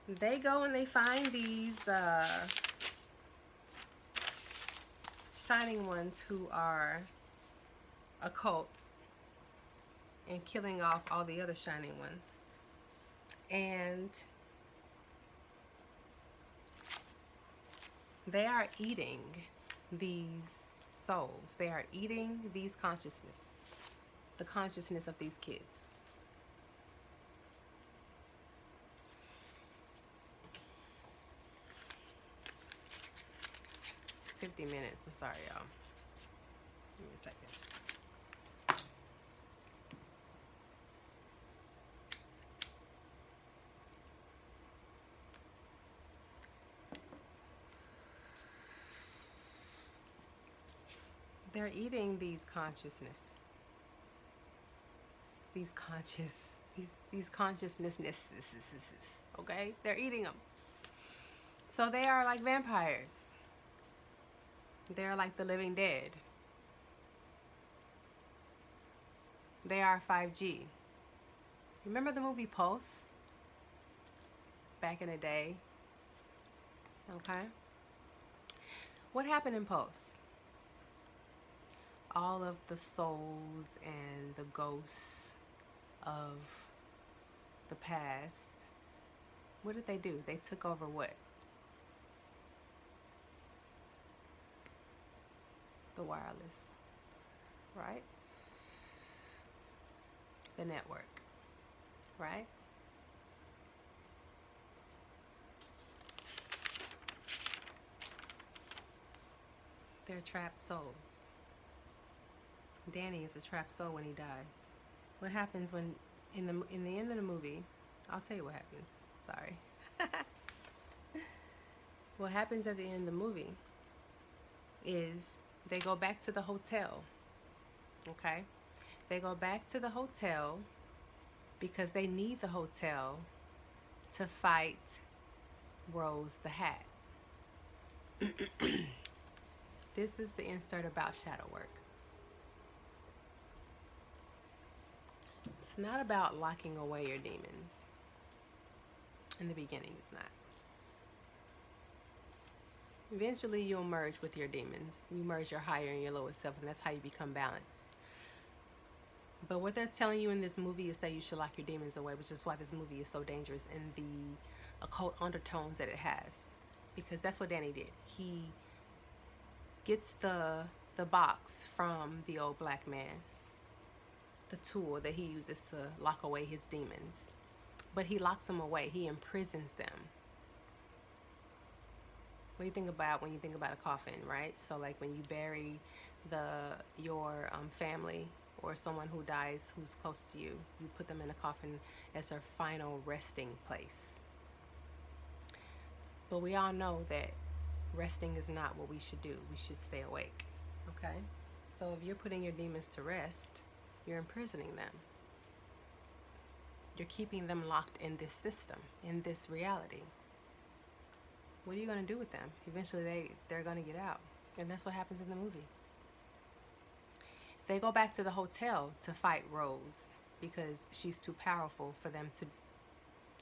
they go and they find these shining ones who are occult and killing off all the other shining ones. And they are eating these souls. They are eating these consciousness, the consciousness of these kids. It's 50 minutes. I'm sorry, y'all. Give me a second. They're eating these consciousness, these consciousnesses. Okay, they're eating them. So they are like vampires. They're like the living dead. They are 5G. Remember the movie Pulse? Back in the day. Okay. What happened in Pulse? All of the souls and the ghosts of the past, what did they do? They took over what? The wireless, right? The network, right? They're trapped souls. Danny is a trapped soul when he dies. What happens when in the end of the movie? I'll tell you what happens. Sorry. What happens at the end of the movie is they go back to the hotel. Okay? They go back to the hotel because they need the hotel to fight Rose the Hat. This is the insert about shadow work. It's not about locking away your demons. In the beginning, it's not. Eventually, you'll merge with your demons. You merge your higher and your lower self, and that's how you become balanced. But what they're telling you in this movie is that you should lock your demons away, which is why this movie is so dangerous in the occult undertones that it has. Because that's what Danny did. He gets the box from the old black man, the tool that he uses to lock away his demons. But he locks them away. He imprisons them. What do you think about when you think about a coffin, right? So like when you bury your family or someone who dies who's close to you, you put them in a coffin as their final resting place. But we all know that resting is not what we should do. We should stay awake, okay? So if you're putting your demons to rest, you're imprisoning them. You're keeping them locked in this system, in this reality. What are you going to do with them? Eventually they're going to get out. And that's what happens in the movie. They go back to the hotel to fight Rose because she's too powerful for them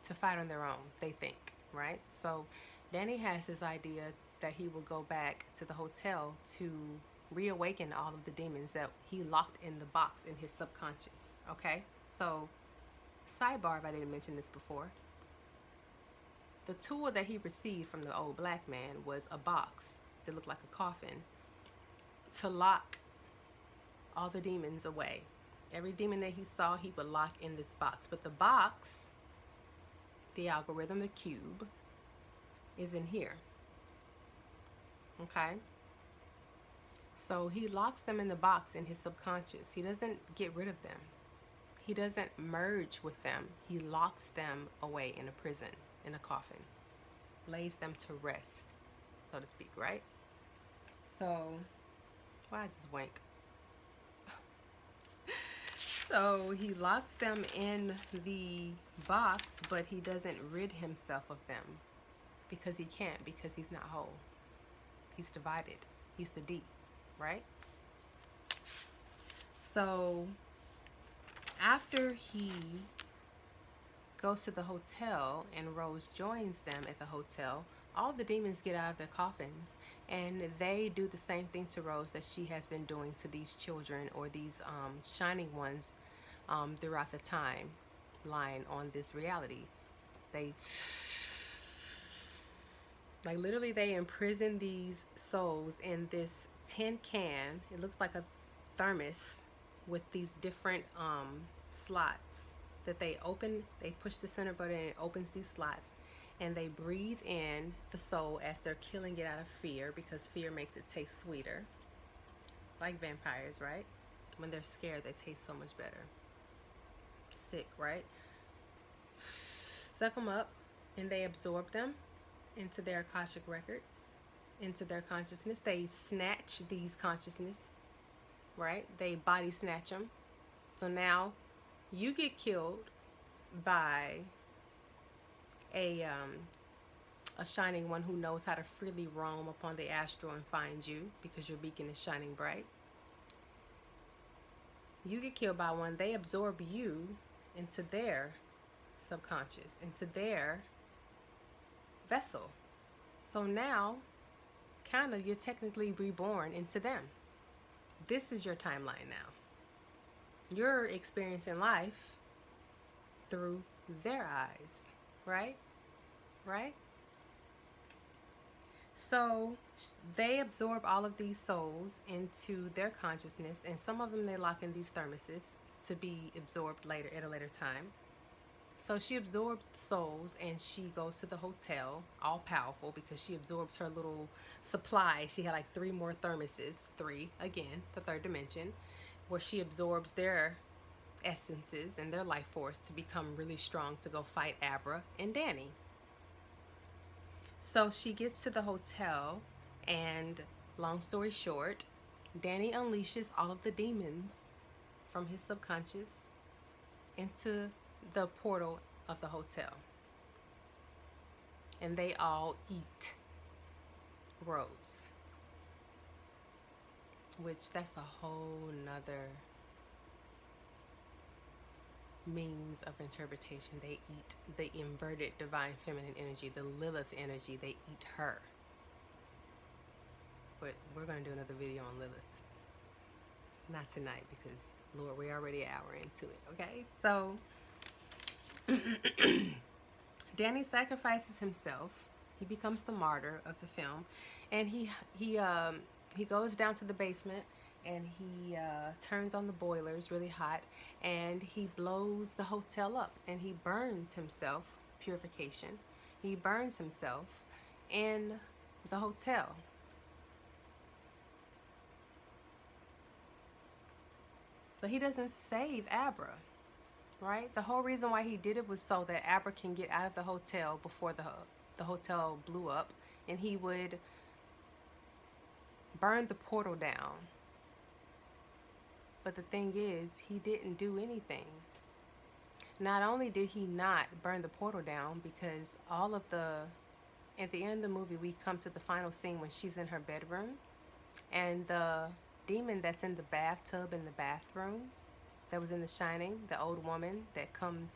to fight on their own, they think, right? So Danny has this idea that he will go back to the hotel to reawaken all of the demons that he locked in the box in his subconscious, okay? So, sidebar, if I didn't mention this before, the tool that he received from the old black man was a box that looked like a coffin to lock all the demons away. Every demon that he saw, he would lock in this box. But the box, the algorithm, the cube, is in here. Okay? So he locks them in the box in his subconscious. He doesn't get rid of them. He doesn't merge with them. He locks them away in a prison, in a coffin. Lays them to rest, so to speak, right? So, why I just wank? So he locks them in the box, but he doesn't rid himself of them because he can't, because he's not whole. He's divided. He's the D, right? So after he goes to the hotel and Rose joins them at the hotel, all the demons get out of their coffins and they do the same thing to Rose that she has been doing to these children or these shining ones throughout the timeline on this reality. They, like, literally, they imprison these souls in this tin can. It looks like a thermos with these different slots that they open. They push the center button and it opens these slots, and they breathe in the soul as they're killing it out of fear, because fear makes it taste sweeter. Like vampires, right? When they're scared, they taste so much better. Sick, right? Suck them up, and they absorb them into their Akashic records, into their consciousness. They snatch these consciousness, right? They body snatch them. So now you get killed by a shining one who knows how to freely roam upon the astral and find you because your beacon is shining bright. You get killed by one, they absorb you into their subconscious, into their vessel. So now, kind of, you're technically reborn into them. This is your timeline now. You're experiencing life through their eyes, right? Right? So they absorb all of these souls into their consciousness, and some of them they lock in these thermoses to be absorbed later at a later time. So she absorbs the souls and she goes to the hotel, all powerful, because she absorbs her little supply. She had like 3 more thermoses, 3, again, the third dimension, where she absorbs their essences and their life force to become really strong to go fight Abra and Danny. So she gets to the hotel, and long story short, Danny unleashes all of the demons from his subconscious into the portal of the hotel. And they all eat Rose. Which, that's a whole nother means of interpretation. They eat the inverted divine feminine energy, the Lilith energy. They eat her. But we're going to do another video on Lilith. Not tonight, because Lord, we're already an hour into it. Okay, so Danny sacrifices himself. He becomes the martyr of the film, and he goes down to the basement and he turns on the boilers really hot, and he blows the hotel up, and he burns himself. Purification. He burns himself in the hotel. But he doesn't save Abra, right? The whole reason why he did it was so that Abra can get out of the hotel before the hotel blew up, and he would burn the portal down. But the thing is, he didn't do anything. Not only did he not burn the portal down, because at the end of the movie, we come to the final scene when she's in her bedroom, and the demon that's in the bathtub in the bathroom, that was in The Shining, the old woman that comes,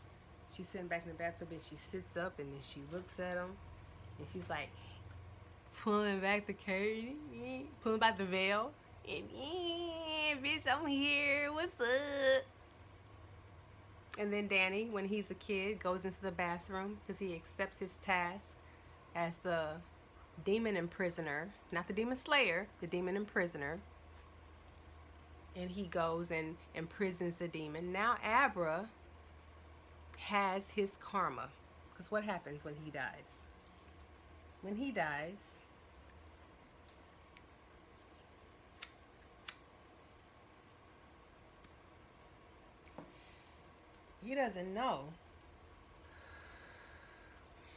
she's sitting back in the bathtub and she sits up and then she looks at him and she's like pulling back the curtain, pulling back the veil, and bitch, I'm here, what's up? And then Danny, when he's a kid, goes into the bathroom because he accepts his task as the demon imprisoner, not the demon slayer, the demon imprisoner. And he goes and imprisons the demon. Now Abra has his karma. Because what happens when he dies? When he dies, he doesn't know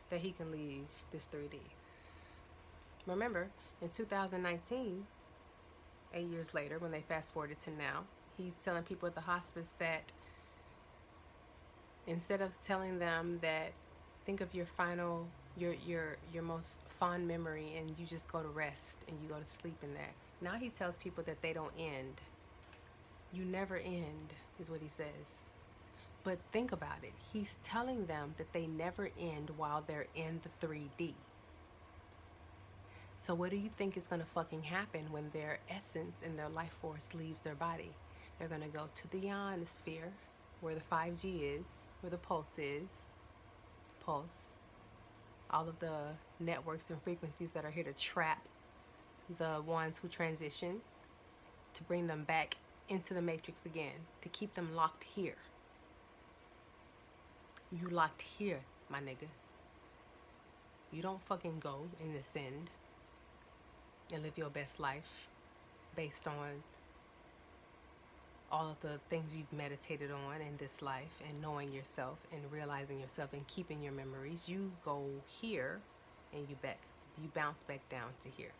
that he can leave this 3D. Remember, in 2019, 8 years later, when they fast forwarded to now, he's telling people at the hospice that Instead of telling them that, think of your final, your most fond memory, and you just go to rest and you go to sleep in there. Now he tells people that they don't end. You never end, is what he says. But think about it. He's telling them that they never end while they're in the 3D. So what do you think is going to fucking happen when their essence and their life force leaves their body? They're going to go to the ionosphere, where the 5G is, where the pulse is. Pulse. All of the networks and frequencies that are here to trap the ones who transition, to bring them back into the matrix again, to keep them locked here. You locked here, my nigga. You don't fucking go and ascend and live your best life based on all of the things you've meditated on in this life, and knowing yourself and realizing yourself and keeping your memories. You go here and you bounce back down to here.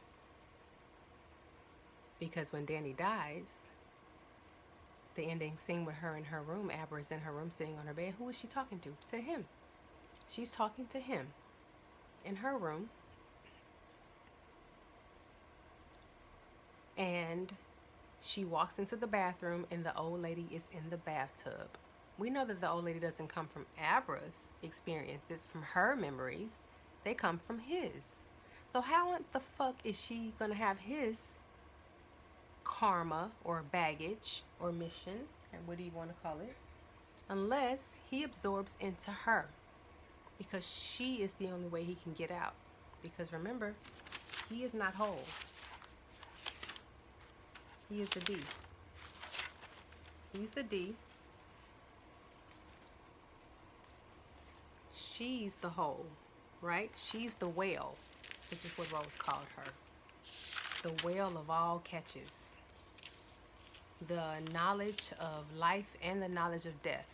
Because when Danny dies, the ending scene with her in her room, Abra's in her room sitting on her bed. Who is she talking to? To him. She's talking to him in her room. And she walks into the bathroom and the old lady is in the bathtub. We know that the old lady doesn't come from Abra's experiences, from her memories. They come from his. So how the fuck is she gonna have his karma or baggage or mission, and what do you want to call it, unless he absorbs into her? Because she is the only way he can get out. Because remember, he is not whole. He is the D. He's the D. She's the whole, right? She's the whale, which is what Rose called her. The whale of all catches. The knowledge of life and the knowledge of death.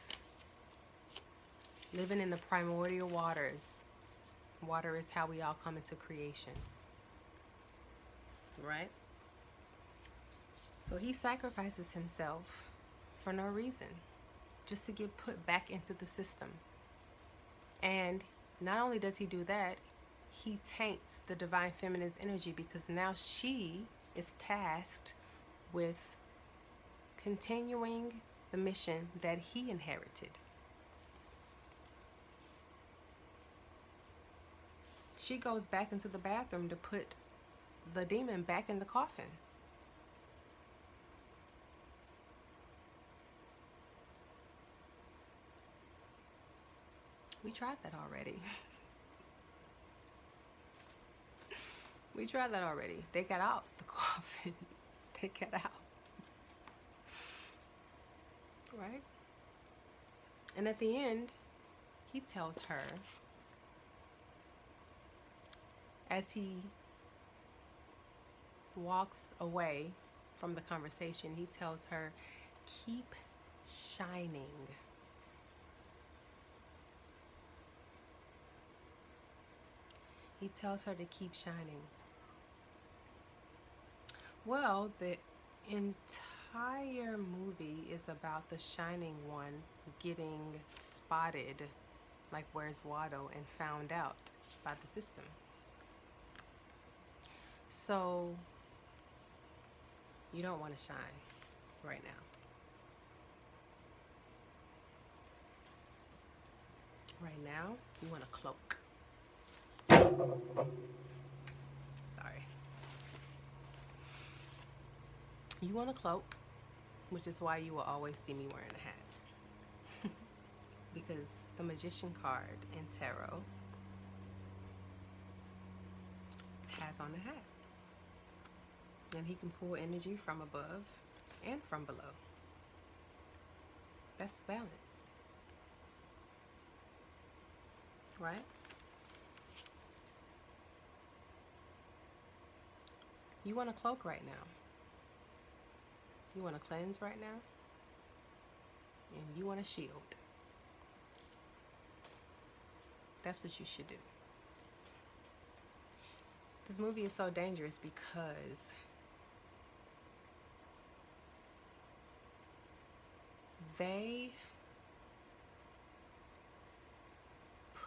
Living in the primordial waters. Water is how we all come into creation. Right? So he sacrifices himself for no reason, just to get put back into the system. And not only does he do that, he taints the divine feminine's energy, because now she is tasked with continuing the mission that he inherited. She goes back into the bathroom to put the demon back in the coffin. We tried that already. We tried that already. They got out the coffin. They got out. Right? And at the end, he tells her, as he walks away from the conversation, he tells her, keep shining. He tells her to keep shining. Well, the entire movie is about the Shining One getting spotted, like Where's Watto, and found out by the system. So you don't want to shine right now. Right now, you want a cloak. Sorry. You want a cloak, which is why you will always see me wearing a hat. Because the Magician card in Tarot has on a hat. And he can pull energy from above and from below. That's the balance. Right? You want a cloak right now. You want to cleanse right now. And you want a shield. That's what you should do. This movie is so dangerous because they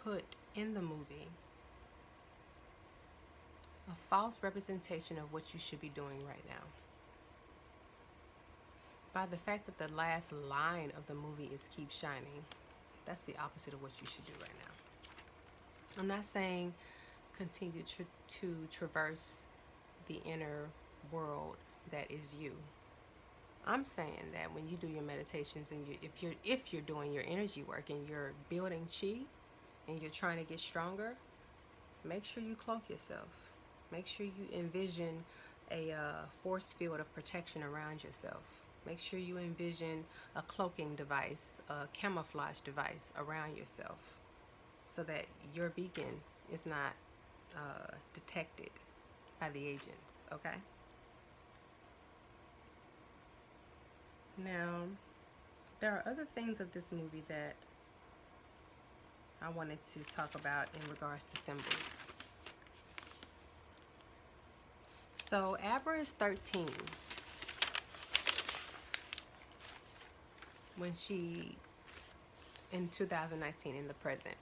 put in the movie a false representation of what you should be doing right now. By the fact that the last line of the movie is keep shining, that's the opposite of what you should do right now. I'm not saying continue to traverse the inner world that is you. I'm saying that when you do your meditations and if you're doing your energy work and you're building chi and you're trying to get stronger, make sure you cloak yourself. Make sure you envision a force field of protection around yourself. Make sure you envision a cloaking device, a camouflage device around yourself so that your beacon is not detected by the agents, okay? Now, there are other things of this movie that I wanted to talk about in regards to symbols. So, Abra is 13 when she, in 2019, in the present.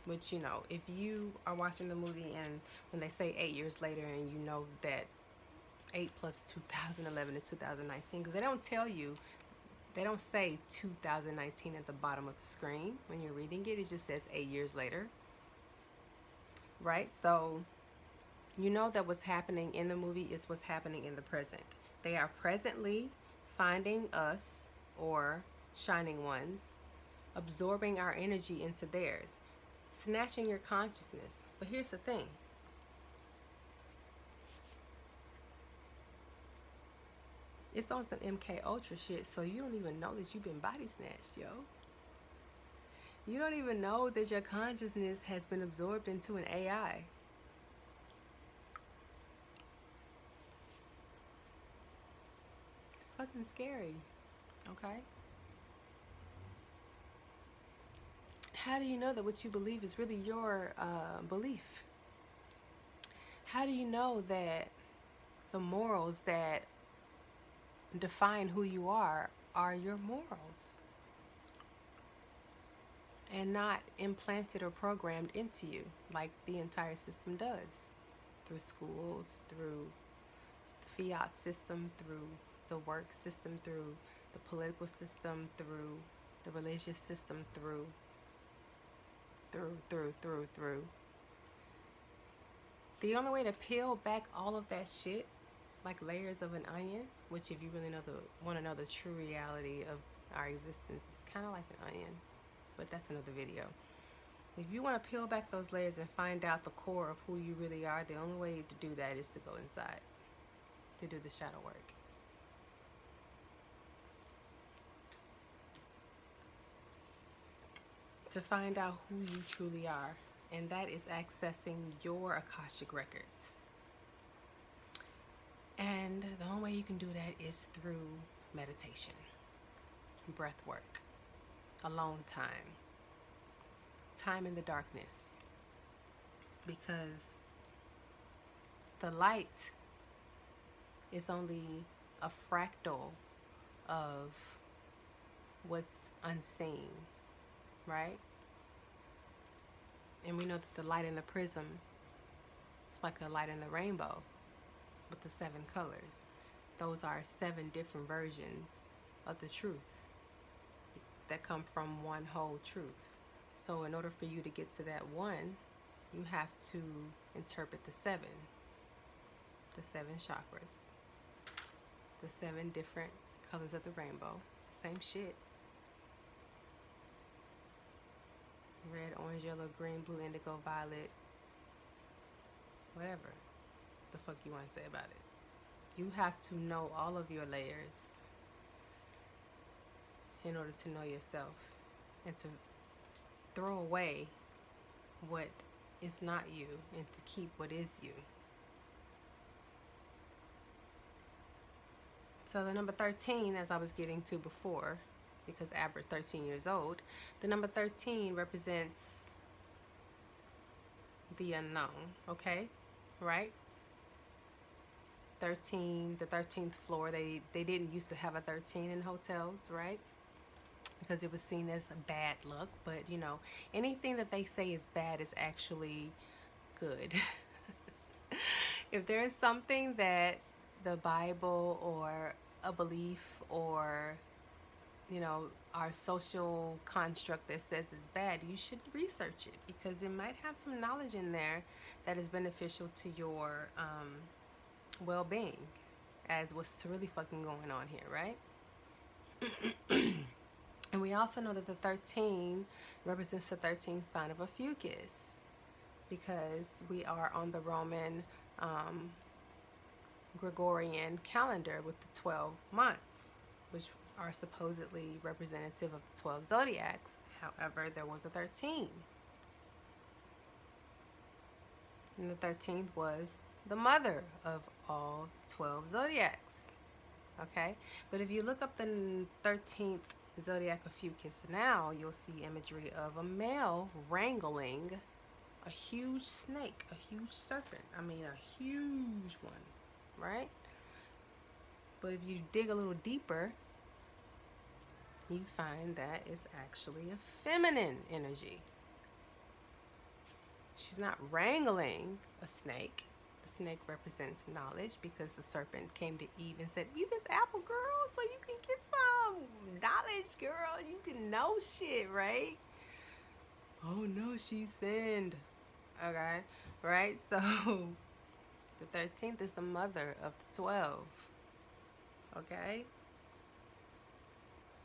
Which, you know, if you are watching the movie and when they say 8 years later and you know that 8 plus 2011 is 2019, because they don't tell you, they don't say 2019 at the bottom of the screen when you're reading it. It just says 8 years later, right? So you know that what's happening in the movie is what's happening in the present. They are presently finding us, or shining ones, absorbing our energy into theirs, snatching your consciousness. But here's the thing. It's on some MK Ultra shit, so you don't even know that you've been body snatched, yo. You don't even know that your consciousness has been absorbed into an AI. It's fucking scary, okay? How do you know that what you believe is really your belief? How do you know that the morals that define who you are your morals and not implanted or programmed into you like the entire system does through schools, through the fiat system, through the work system, through the political system, through the religious system, through. The only way to peel back all of that shit like layers of an onion, which if you really want to know the true reality of our existence, it's kind of like an onion, but that's another video. If you want to peel back those layers and find out the core of who you really are, the only way to do that is to go inside, to do the shadow work. To find out who you truly are, and that is accessing your Akashic records. And the only way you can do that is through meditation, breath work, alone time, time in the darkness. Because the light is only a fractal of what's unseen, right? And we know that the light in the prism is like a light in the rainbow with the 7 colors. Those are 7 different versions of the truth that come from one whole truth. So in order for you to get to that one, you have to interpret the 7 chakras, the 7 different colors of the rainbow. It's the same shit. Red, orange, yellow, green, blue, indigo, violet, whatever the fuck you want to say about it. You have to know all of your layers in order to know yourself and to throw away what is not you and to keep what is you. So the number 13, as I was getting to before, because Abra's 13 years old, the number 13 represents the unknown, okay? Right? 13, the 13th floor, they didn't used to have a 13 in hotels, right? because it was seen as bad luck. But you know, anything that they say is bad is actually good. If there is something that the Bible or a belief or, you know, our social construct that says it's bad, you should research it because it might have some knowledge in there that is beneficial to your well being, as what's really fucking going on here, right? And we also know that the 13 represents the 13th sign of a fucus because we are on the Roman Gregorian calendar with the 12 months, which are supposedly representative of the 12 zodiacs. However, there was a 13. And the 13th was the mother of all 12 zodiacs. Okay? But if you look up the 13th zodiac of Fucus now, you'll see imagery of a male wrangling a huge snake, a huge serpent. I mean, a huge one, right? But if you dig a little deeper, you find that it's actually a feminine energy. She's not wrangling a snake. The snake represents knowledge because the serpent came to Eve and said, "Eat this apple, girl, so you can get some knowledge, girl. You can know shit, right?" Oh no, she sinned. Okay, right? So the 13th is the mother of the 12. Okay?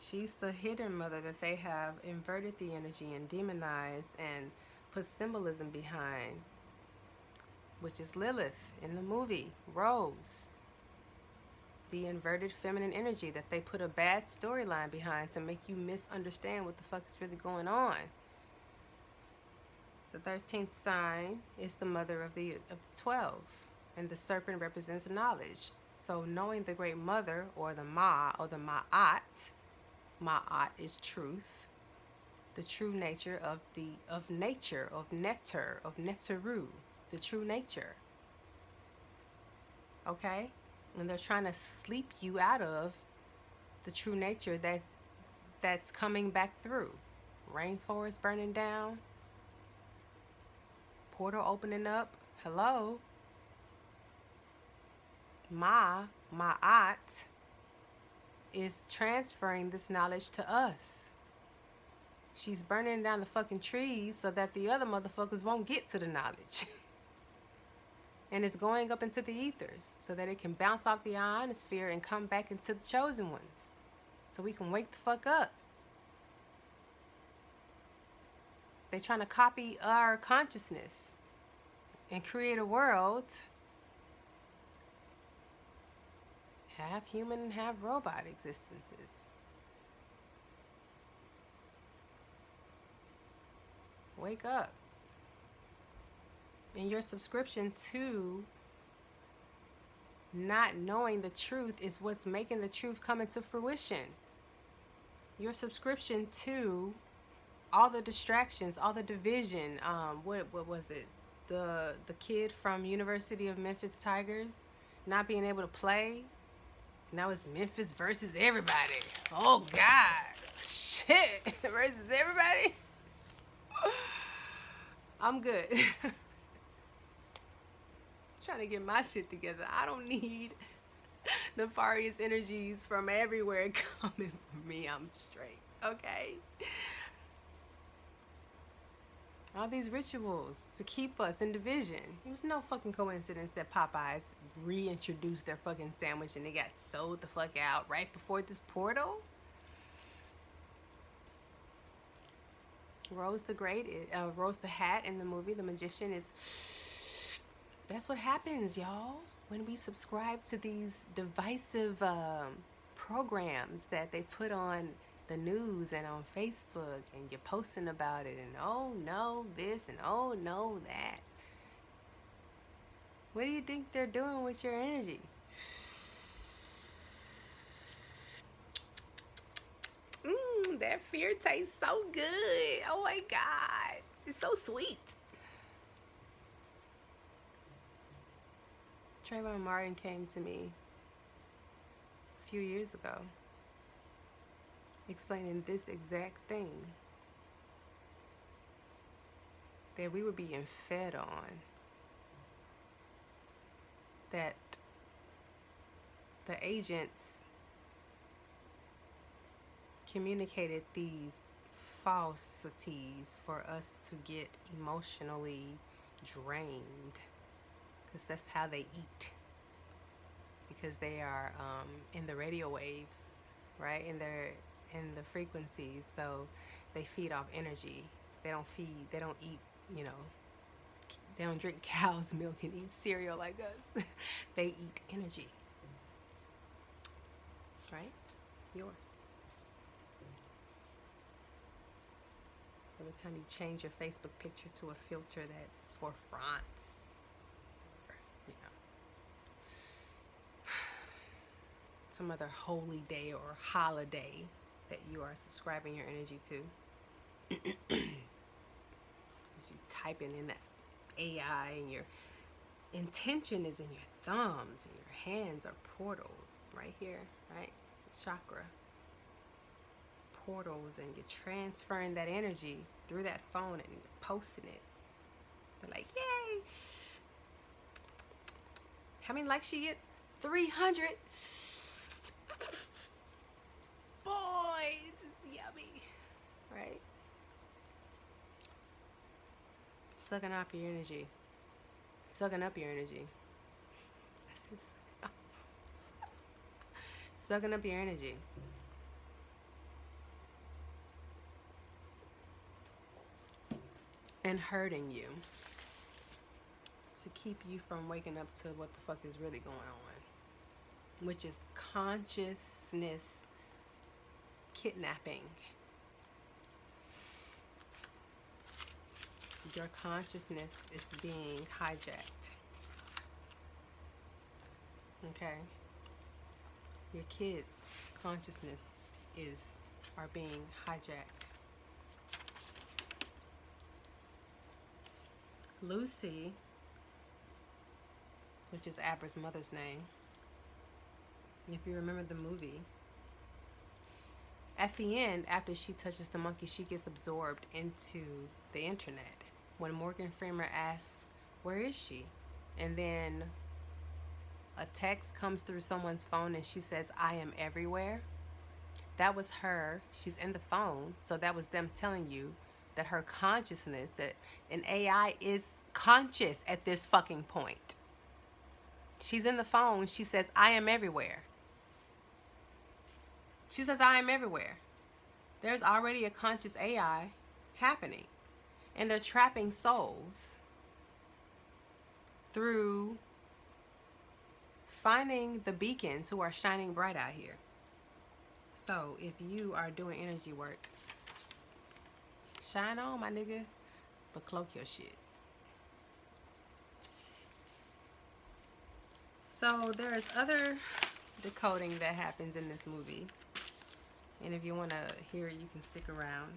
She's the hidden mother that they have inverted the energy and demonized and put symbolism behind, which is Lilith in the movie Rose. The inverted feminine energy that they put a bad storyline behind to make you misunderstand what the fuck is really going on. The 13th sign is the mother of the 12, and the serpent represents knowledge. So knowing the great mother, or the Ma, or the Ma'at, Ma'at is truth, the true nature of nature, of netter, of neteru, the true nature. Okay? And they're trying to sleep you out of the true nature that's coming back through. Rainforest burning down, portal opening up. Hello? Ma'at is transferring this knowledge to us. She's burning down the fucking trees so that the other motherfuckers won't get to the knowledge. And it's going up into the ethers so that it can bounce off the ionosphere and come back into the chosen ones. So we can wake the fuck up. They're trying to copy our consciousness and create a world half human and half robot existences. Wake up. And your subscription to not knowing the truth is what's making the truth come into fruition. Your subscription to all the distractions, all the division. What was it? The kid from University of Memphis Tigers not being able to play. Now it's Memphis versus everybody. Oh God, shit, versus everybody. I'm good. Trying to get my shit together. I don't need nefarious energies from everywhere coming for me. I'm straight, okay? All these rituals to keep us in division. It was no fucking coincidence that Popeyes reintroduced their fucking sandwich and they got sold the fuck out right before this portal. Rose the Hat in the movie The Magician is... That's what happens, y'all, when we subscribe to these divisive programs that they put on the news and on Facebook, and you're posting about it, and oh no this and oh no that. What do you think they're doing with your energy? That fear tastes so good. Oh my God, it's so sweet. Trayvon Martin came to me a few years ago explaining this exact thing that we were being fed on, that the agents communicated these falsities for us to get emotionally drained, because that's how they eat, because they are in the radio waves, right, in the frequencies, so they feed off energy. They don't eat, you know, they don't drink cow's milk and eat cereal like us. They eat energy, right? Yours. Every time you change your Facebook picture to a filter that's for France, you know, some other holy day or holiday that you are subscribing your energy to, as you typing in that AI, and your intention is in your thumbs and your hands are portals right here, right? It's chakra portals, and you're transferring that energy through that phone and you're posting it. They're like, yay! How many likes she get? 300. Boy, this is yummy, right? Sucking up your energy. Sucking up your energy. I said sucking up. Sucking up your energy. And hurting you to keep you from waking up to what the fuck is really going on, which is consciousness kidnapping. Your consciousness is being hijacked. Okay? Your kids' consciousness are being hijacked. Lucy, which is Abra's mother's name, if you remember the movie, at the end, after she touches the monkey, she gets absorbed into the internet. When Morgan Freeman asks, where is she? And then a text comes through someone's phone and she says, I am everywhere. That was her. She's in the phone. So that was them telling you that her consciousness, that an AI is conscious at this fucking point. She's in the phone. She says, I am everywhere. She says, I am everywhere. There's already a conscious AI happening. And they're trapping souls through finding the beacons who are shining bright out here. So if you are doing energy work, shine on, my nigga, but cloak your shit. So there is other decoding that happens in this movie. And if you want to hear it, you can stick around.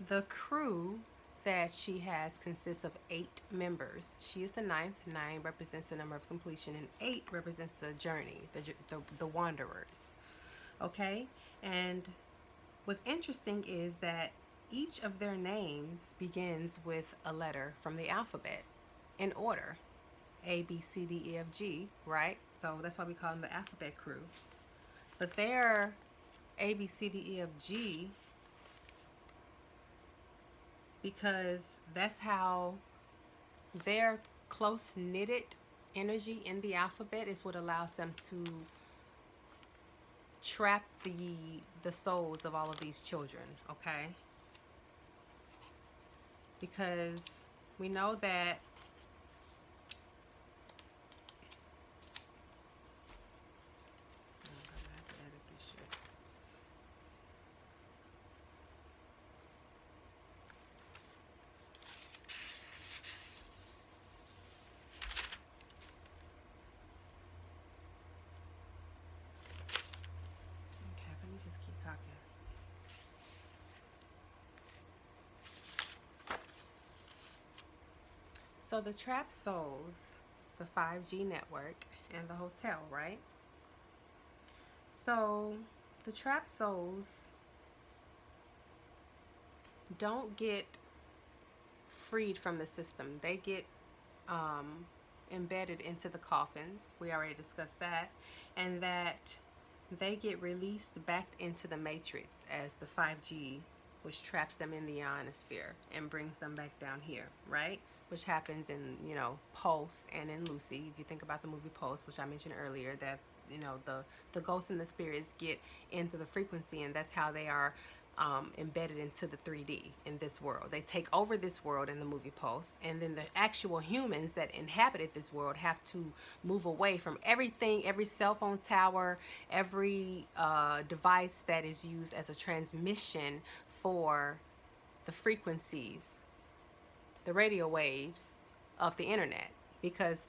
The crew that she has consists of 8 members. She is the 9th. 9 represents the number of completion, and 8 represents the journey, the wanderers. Okay? And what's interesting is that each of their names begins with a letter from the alphabet in order. A, B, C, D, E, F, G, right? So that's why we call them the alphabet crew. But their A, B, C, D, E, F, G, because that's how their close-knitted energy in the alphabet is what allows them to trap the souls of all of these children, okay? Because we know that just keep talking. So the trap souls, the 5G network, and the hotel, right? So the trapped souls don't get freed from the system. They get um, embedded into the coffins. We already discussed that. And that they get released back into the matrix as the 5G, which traps them in the ionosphere and brings them back down here, right? Which happens in, Pulse and in Lucy. If you think about the movie Pulse, which I mentioned earlier, that, the ghosts and the spirits get into the frequency, and that's how they are embedded into the 3D in this world. They take over this world in the movie Pulse, and then the actual humans that inhabited this world have to move away from everything, every cell phone tower, every device that is used as a transmission for the frequencies, the radio waves of the internet. Because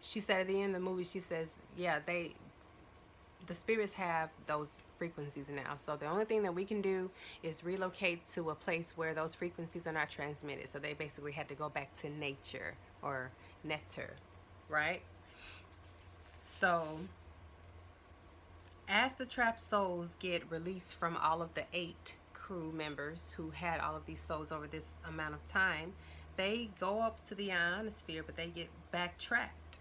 she said at the end of the movie, she says, yeah, the spirits have those frequencies now. So the only thing that we can do is relocate to a place where those frequencies are not transmitted. So they basically had to go back to nature or netter, right? So as the trapped souls get released from all of the 8 crew members who had all of these souls over this amount of time, they go up to the ionosphere, but they get backtracked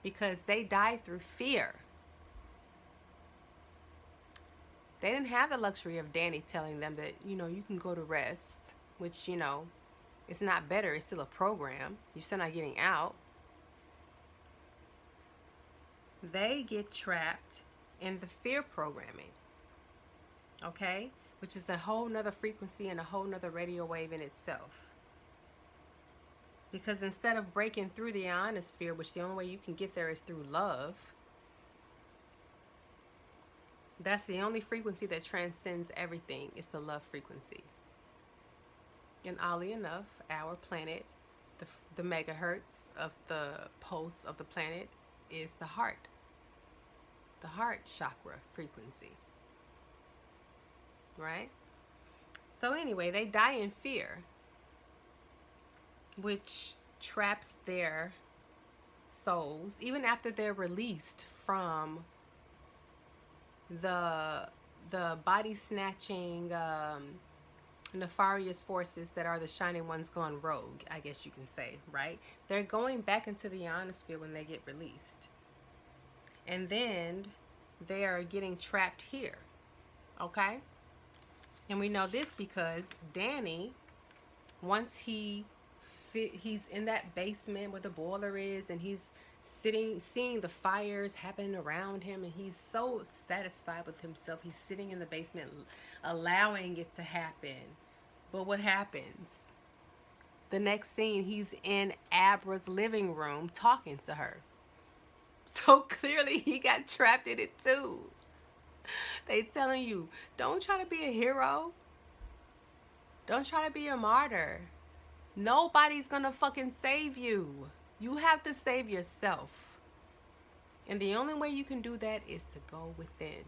because they die through fear. They didn't have the luxury of Danny telling them that, you can go to rest, which, it's not better. It's still a program. You're still not getting out. They get trapped in the fear programming, okay? Which is a whole nother frequency and a whole nother radio wave in itself. Because instead of breaking through the ionosphere, which the only way you can get there is through love, that's the only frequency that transcends everything. It's the love frequency. And oddly enough, our planet, the megahertz of the pulse of the planet is the heart chakra frequency. Right? So anyway, they die in fear, which traps their souls even after they're released from the body snatching nefarious forces that are the shining ones gone rogue, I guess you can say, right? They're going back into the ionosphere when they get released, and then they are getting trapped here, okay? And we know this because Danny, once he's in that basement where the boiler is, and he's seeing the fires happening around him, and he's so satisfied with himself. He's sitting in the basement allowing it to happen. But what happens? The next scene, he's in Abra's living room talking to her. So clearly he got trapped in it too. They telling you, don't try to be a hero. Don't try to be a martyr. Nobody's gonna fucking save you. You have to save yourself. And the only way you can do that is to go within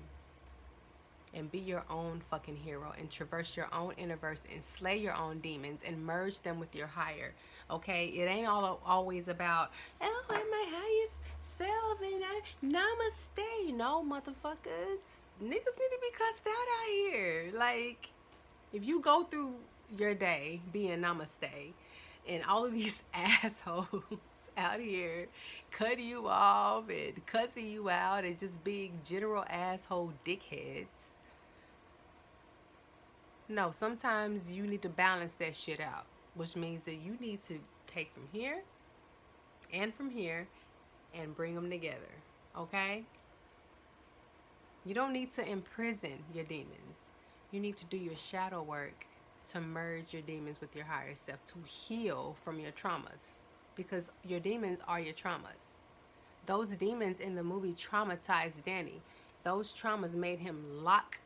and be your own fucking hero and traverse your own universe and slay your own demons and merge them with your higher. Okay? It ain't always about, oh, I'm my highest self and namaste. No, motherfuckers. Niggas need to be cussed out here. Like, if you go through your day being namaste and all of these assholes out here cutting you off and cussing you out and just being general asshole dickheads. No, sometimes you need to balance that shit out, which means that you need to take from here and bring them together, okay? You don't need to imprison your demons. You need to do your shadow work to merge your demons with your higher self, to heal from your traumas, because your demons are your traumas. Those demons in the movie traumatized Danny. Those traumas made him lock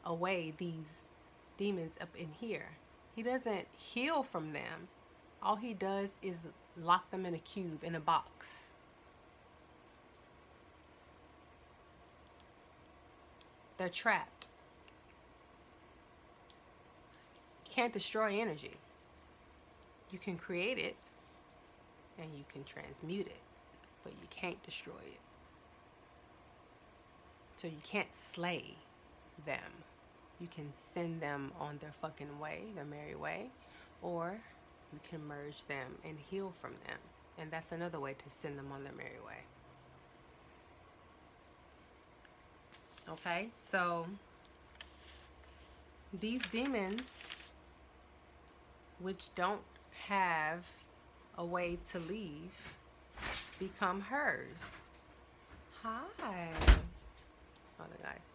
away these demons up in here. He doesn't heal from them. All he does is lock them in a cube, in a box. They're trapped. You can't destroy energy. You can create it and you can transmute it, but you can't destroy it. So you can't slay them. You can send them on their fucking way, their merry way, or you can merge them and heal from them. And that's another way to send them on their merry way. Okay, so these demons, which don't have a way to leave, become hers. Hi. Hold on, guys.